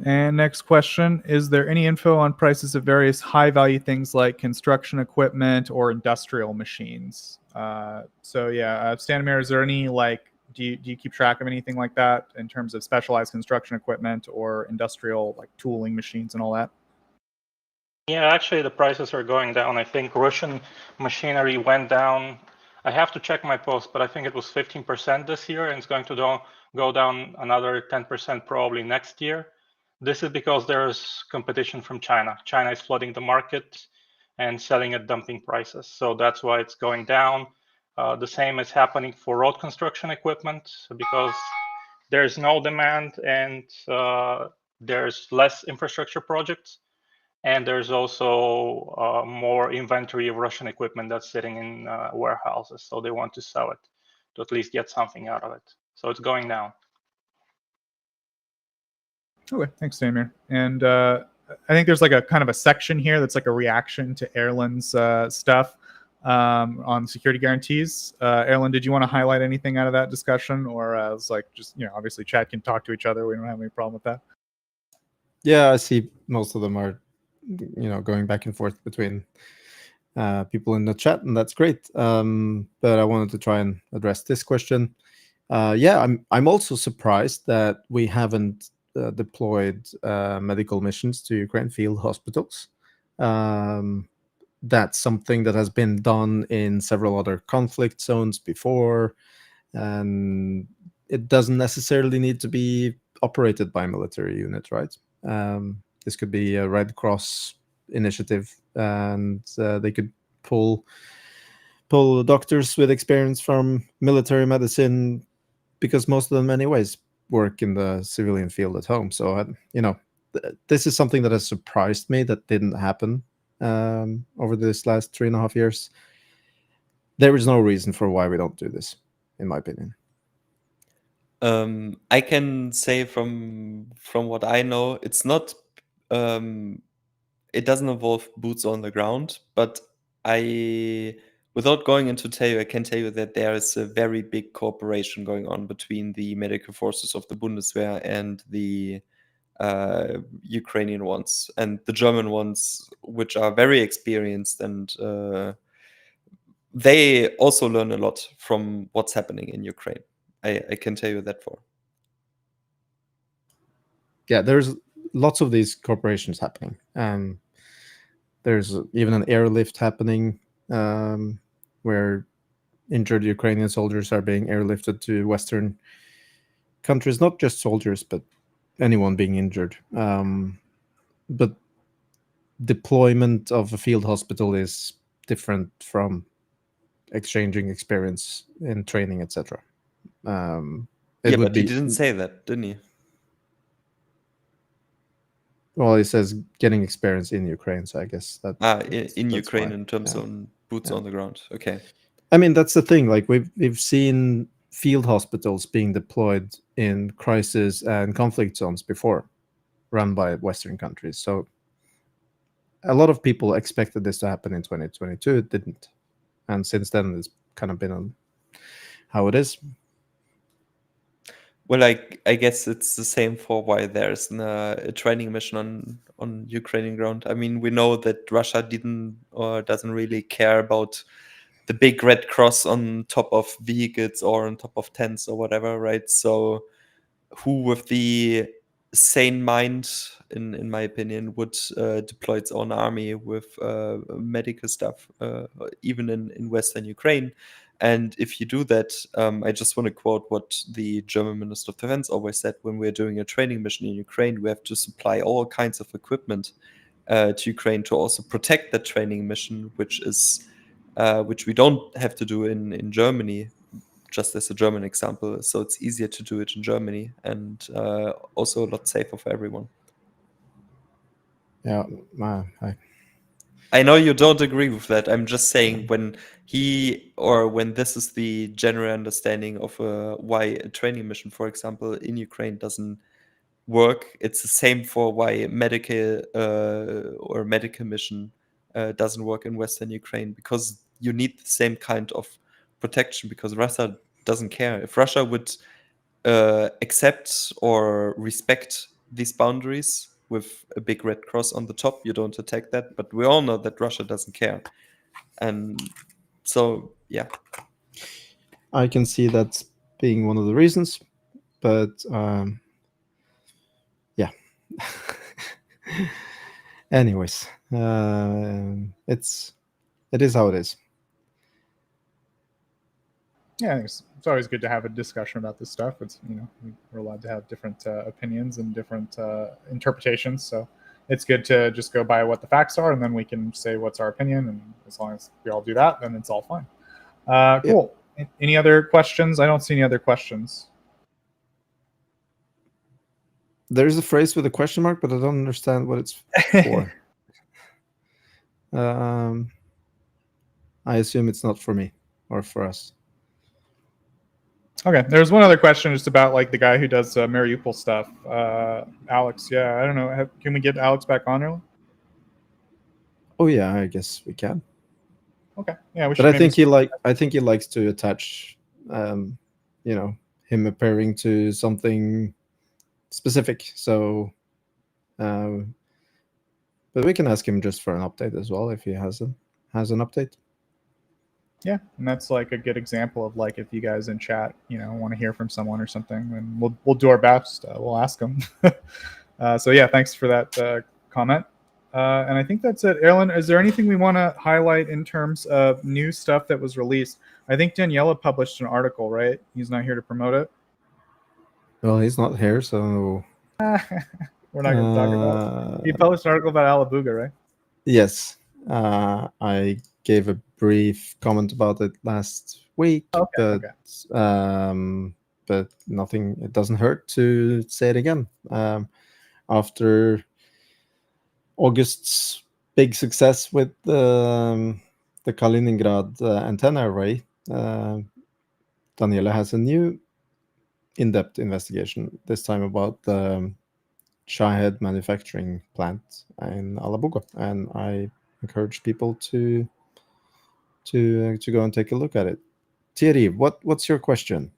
And next question: is there any info on prices of various high-value things like construction equipment or industrial machines? So yeah, Stanimir, is there any like do you keep track of anything like that in terms of specialized construction equipment or industrial like tooling machines and all that? Yeah, actually, the prices are going down. I think Russian machinery went down. I have to check my post, but I think it was 15% this year, and it's going to go down another 10% probably next year. This is because there's competition from China. China is flooding the market and selling at dumping prices. So that's why it's going down. The same is happening for road construction equipment because there's no demand and there's less infrastructure projects. And there's also more inventory of Russian equipment that's sitting in warehouses. So they want to sell it to at least get something out of it. So it's going down. Okay, thanks, Stanimir. And I think there's like a kind of a section here that's like a reaction to Erlend's stuff on security guarantees. Erlend, did you want to highlight anything out of that discussion, or it's like just obviously chat can talk to each other. We don't have any problem with that. Yeah, I see most of them are going back and forth between people in the chat, and that's great. But I wanted to try and address this question. Yeah, I'm also surprised that we haven't deployed medical missions to Ukraine field hospitals. That's something that has been done in several other conflict zones before, and it doesn't necessarily need to be operated by a military unit, right? This could be a Red Cross initiative, and they could pull doctors with experience from military medicine, because most of them anyways work in the civilian field at home. So this is something that has surprised me that didn't happen over this last 3.5 years. There is no reason for why we don't do this, in my opinion. I can say from what I know, it's not. It doesn't involve boots on the ground, but without going into detail, I can tell you that there is a very big cooperation going on between the medical forces of the Bundeswehr and the Ukrainian ones, and the German ones, which are very experienced, and they also learn a lot from what's happening in Ukraine. I can tell you that for. Yeah, there's lots of these corporations happening. There's even an airlift happening where injured Ukrainian soldiers are being airlifted to Western countries, not just soldiers, but anyone being injured. But deployment of a field hospital is different from exchanging experience in training, etc. Yeah, but he didn't say that, didn't he? Well, he says getting experience in Ukraine, so I guess that in that's Ukraine why. in terms of boots on the ground. Okay. I mean, that's the thing. Like we've seen field hospitals being deployed in crisis and conflict zones before, run by Western countries. So a lot of people expected this to happen in 2022. It didn't, and since then it's kind of been on how it is. Well, I guess it's the same for why there's a training mission on Ukrainian ground. I mean, we know that Russia didn't or doesn't really care about the big red cross on top of vehicles or on top of tents or whatever, right? So who with the sane mind, in my opinion, would deploy its own army with medical stuff, even in Western Ukraine? And if you do that, I just want to quote what the German Minister of Defense always said: when we're doing a training mission in Ukraine, we have to supply all kinds of equipment to Ukraine to also protect that training mission, which we don't have to do in Germany, just as a German example. So it's easier to do it in Germany, and also a lot safer for everyone. Yeah, I know you don't agree with that. I'm just saying when this is the general understanding of why a training mission, for example, in Ukraine doesn't work, it's the same for why medical mission doesn't work in Western Ukraine, because you need the same kind of protection, because Russia doesn't care. If Russia would accept or respect these boundaries with a big red cross on the top, you don't attack that. But we all know that Russia doesn't care. And so, yeah. I can see that being one of the reasons, but yeah. Anyways, it is how it is. Yeah, it's always good to have a discussion about this stuff. It's we're allowed to have different opinions and different interpretations, so it's good to just go by what the facts are, and then we can say what's our opinion. And as long as we all do that, then it's all fine. Cool. Any other questions? I don't see any other questions. There's a phrase with a question mark, but I don't understand what it's for. I assume it's not for me or for us. Okay, there's one other question just about like the guy who does Mariupol stuff. Alex, yeah, I don't know. Can we get Alex back on early? Oh yeah, I guess we can. Okay, yeah, we should. But I maybe think he likes to attach, him appearing to something specific. So, but we can ask him just for an update as well if he has an update. Yeah, and that's like a good example of like if you guys in chat, want to hear from someone or something, then we'll do our best. We'll ask them. So yeah, thanks for that comment. And I think that's it. Erlend, is there anything we want to highlight in terms of new stuff that was released? I think Daniela published an article, right? He's not here to promote it. Well, he's not here, so we're not going to talk about it. He published an article about Alabuga, right? Yes. I gave a brief comment about it last week, but nothing. It doesn't hurt to say it again. After August's big success with the Kaliningrad antenna array, Daniela has a new in-depth investigation, this time about the Shahed manufacturing plant in Alabuga, and I encourage people to go and take a look at it. Thierry, what's your question?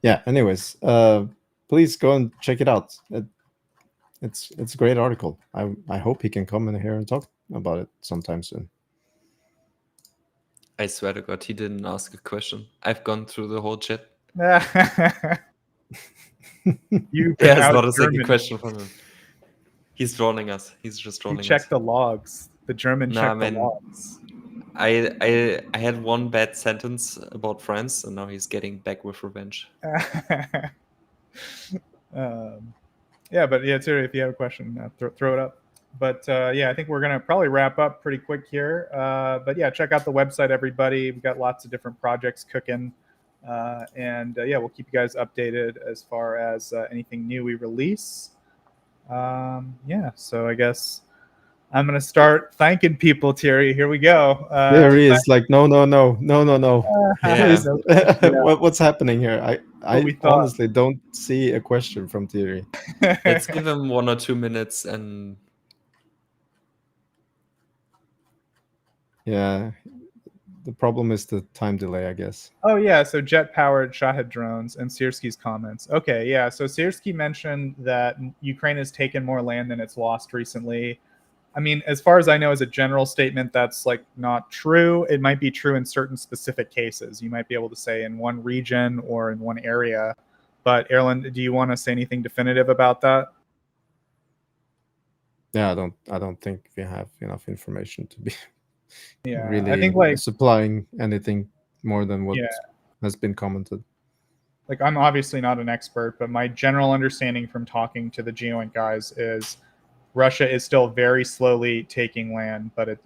Yeah. Anyways, please go and check it out. It's a great article. I hope he can come in here and talk about it sometime soon. I swear to God, he didn't ask a question. I've gone through the whole chat. You There's not a single question from him. He's trolling us. He's just trolling us. Check the logs. The German check the logs. I had one bad sentence about France, and now he's getting back with revenge. Yeah, but yeah, Terry, if you have a question, throw it up. But yeah, I think we're gonna probably wrap up pretty quick here. But yeah, check out the website, everybody. We've got lots of different projects cooking, and yeah, we'll keep you guys updated as far as anything new we release. Yeah, so I guess I'm gonna start thanking people, Thierry. Here we go. There he is. Like, no. Yeah. What's happening here? I honestly don't see a question from Thierry. Let's give him 1 or 2 minutes and. Yeah, the problem is the time delay, I guess. Oh yeah, so jet-powered Shahed drones and Siersky's comments. Okay, yeah, so Siersky mentioned that Ukraine has taken more land than it's lost recently. I mean, as far as I know, as a general statement, that's like not true. It might be true in certain specific cases. You might be able to say in one region or in one area. But Erlend, do you want to say anything definitive about that? Yeah, I don't think we have enough information to be really I think like supplying anything more than what has been commented. Like, I'm obviously not an expert, but my general understanding from talking to the GeoInt guys is Russia is still very slowly taking land, but at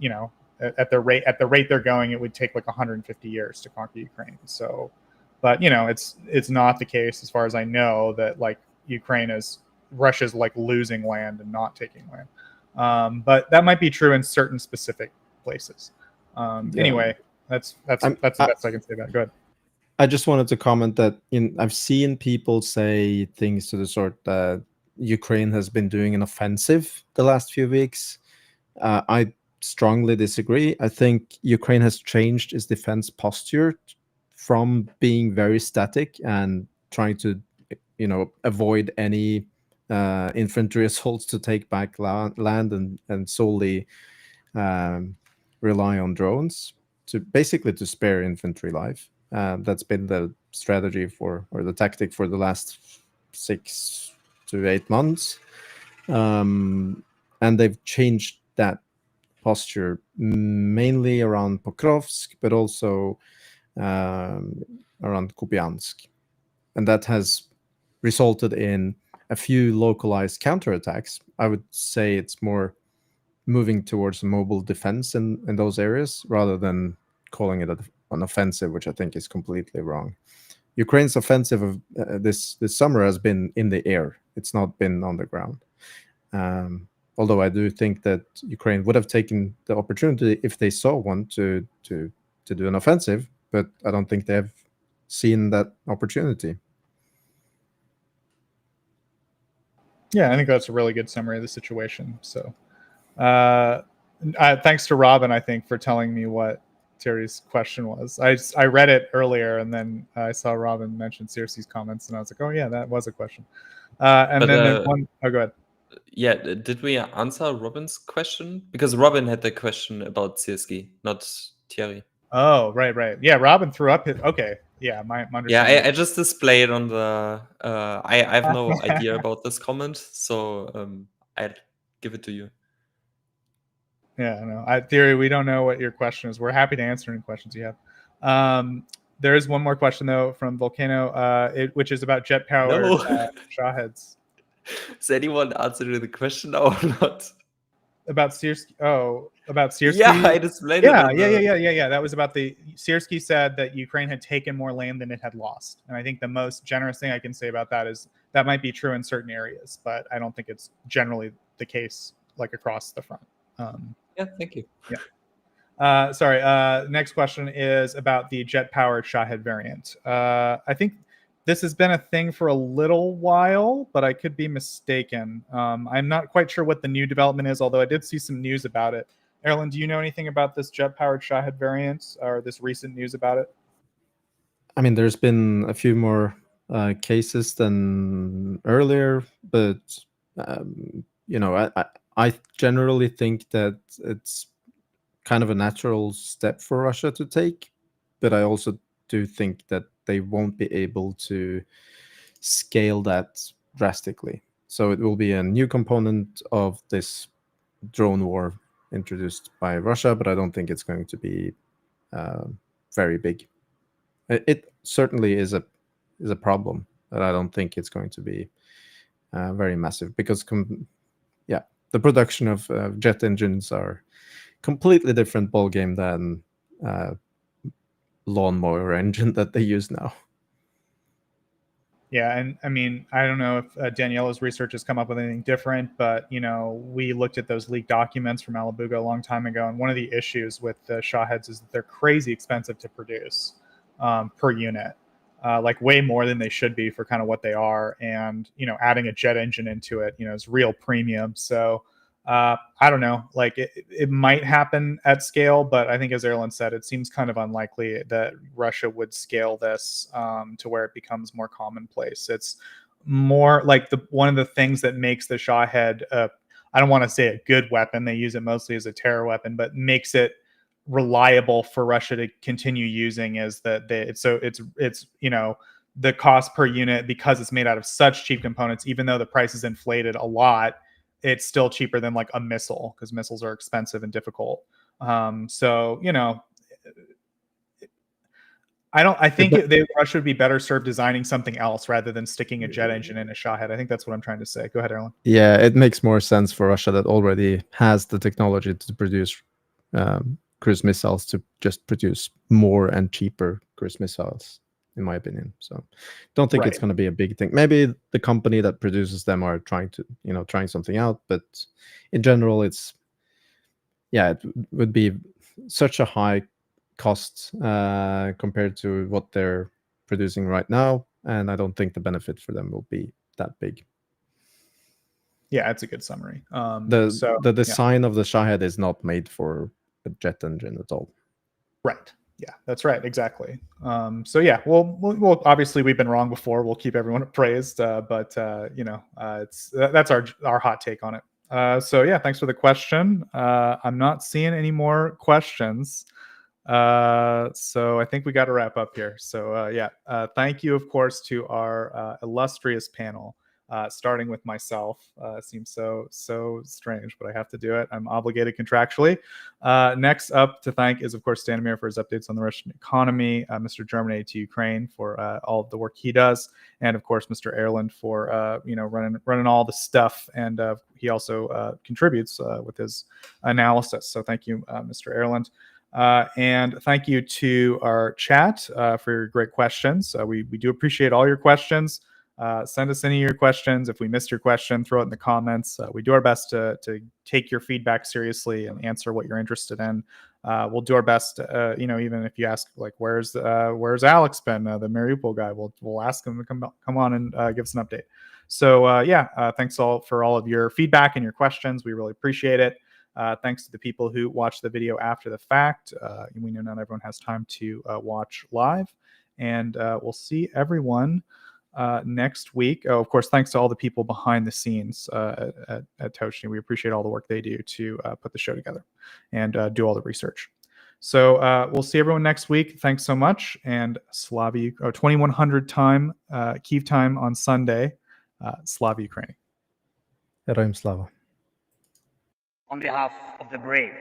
the rate they're going, it would take like 150 years to conquer Ukraine. So, but it's not the case as far as I know that like Russia's like losing land and not taking land. But that might be true in certain specific places. Anyway, that's the best I can say about it. Go ahead. I just wanted to comment that I've seen people say things to the sort that Ukraine has been doing an offensive the last few weeks. I strongly disagree. I think Ukraine has changed its defense posture from being very static and trying to, avoid any infantry assaults to take back land and solely rely on drones to spare infantry life. That's been the strategy or the tactic for the last 6 to 8 months. And they've changed that posture mainly around Pokrovsk, but also around Kupiansk. And that has resulted in a few localized counterattacks. I would say it's more moving towards mobile defense in those areas rather than calling it an offensive, which I think is completely wrong. Ukraine's offensive of this summer has been in the air. It's not been on the ground. Although I do think that Ukraine would have taken the opportunity if they saw one to do an offensive, but I don't think they have seen that opportunity. Yeah, I think that's a really good summary of the situation. So, thanks to Robin, I think, for telling me what Terry's question was. I read it earlier, and then I saw Robin mention Circe's comments, and I was like, oh yeah, that was a question. And then there's one. Oh, go ahead. Yeah, did we answer Robin's question? Because Robin had the question about Sirski, not Thierry. Oh, right. Yeah, Robin threw up his. Okay, yeah, my understanding. Yeah, I just displayed on the. I have no idea about this comment, so I'd give it to you. Yeah, no. Theory, we don't know what your question is. We're happy to answer any questions you have. There is one more question though from Volcano, which is about jet-powered No. Shaheds. Is anyone answering the question now or not? About Sirski? Oh, about Sirski? Yeah, I displayed it. Yeah. That was about the Sirski said that Ukraine had taken more land than it had lost, and I think the most generous thing I can say about that is that might be true in certain areas, but I don't think it's generally the case like across the front. Yeah, thank you. Yeah. Sorry. Next question is about the jet-powered Shahed variant. I think this has been a thing for a little while, but I could be mistaken. I'm not quite sure what the new development is, although I did see some news about it. Erlend, do you know anything about this jet-powered Shahed variant or this recent news about it? I mean, there's been a few more cases than earlier, but I generally think that it's kind of a natural step for Russia to take, but I also do think that they won't be able to scale that drastically. So it will be a new component of this drone war introduced by Russia, but I don't think it's going to be very big. It certainly is a problem, but I don't think it's going to be very massive because, the production of jet engines are completely different ballgame than lawnmower engine that they use now. Yeah, and I mean, I don't know if Daniela's research has come up with anything different, but we looked at those leaked documents from Alabuga a long time ago, and one of the issues with the Shaheds is that they're crazy expensive to produce per unit, like way more than they should be for kind of what they are, and adding a jet engine into it, is real premium. So I don't know, like it might happen at scale, but I think, as Erlend said, it seems kind of unlikely that Russia would scale this to where it becomes more commonplace. It's more like one of the things that makes the Shahed, I don't want to say a good weapon, they use it mostly as a terror weapon, but makes it reliable for Russia to continue using is that it's the cost per unit, because it's made out of such cheap components, even though the price is inflated a lot, it's still cheaper than like a missile, because missiles are expensive and difficult. So I think Russia would be better served designing something else rather than sticking a jet engine in a Shahed. I think that's what I'm trying to say. Go ahead, Erlend. Yeah, it makes more sense for Russia that already has the technology to produce cruise missiles to just produce more and cheaper cruise missiles, in my opinion. So don't think it's going to be a big thing. Maybe the company that produces them are trying something out, but in general, it would be such a high cost compared to what they're producing right now, and I don't think the benefit for them will be that big. Yeah, that's a good summary. The design of the Shahed is not made for a jet engine at all. Right. Yeah, that's right. Exactly. So yeah, we'll obviously we've been wrong before. We'll keep everyone appraised, but that's our hot take on it. So yeah, thanks for the question. I'm not seeing any more questions. So I think we got to wrap up here. So thank you, of course, to our illustrious panel. starting with myself. Seems so strange, but I have to do it. I'm obligated contractually. Next up to thank is, of course, Stanimir for his updates on the Russian economy, Mr. Germany to Ukraine for all of the work he does, and of course, Mr. Erlend for running all the stuff, and he also contributes with his analysis. So thank you, Mr. Erlend. And thank you to our chat for your great questions. We do appreciate all your questions. Send us any of your questions. If we missed your question, throw it in the comments. We do our best to take your feedback seriously and answer what you're interested in. We'll do our best, even if you ask, like, where's Alex been, the Mariupol guy, we'll ask him to come on and give us an update. So thanks all for all of your feedback and your questions. We really appreciate it. Thanks to the people who watched the video after the fact. We know not everyone has time to watch live, and we'll see everyone next week. Oh, of course, thanks to all the people behind the scenes at Tochnyi. We appreciate all the work they do to put the show together and do all the research. So we'll see everyone next week. Thanks so much, and Slava 2100 time, Kyiv time on Sunday. Slava Ukraini. Heroям слава. On behalf of the brave.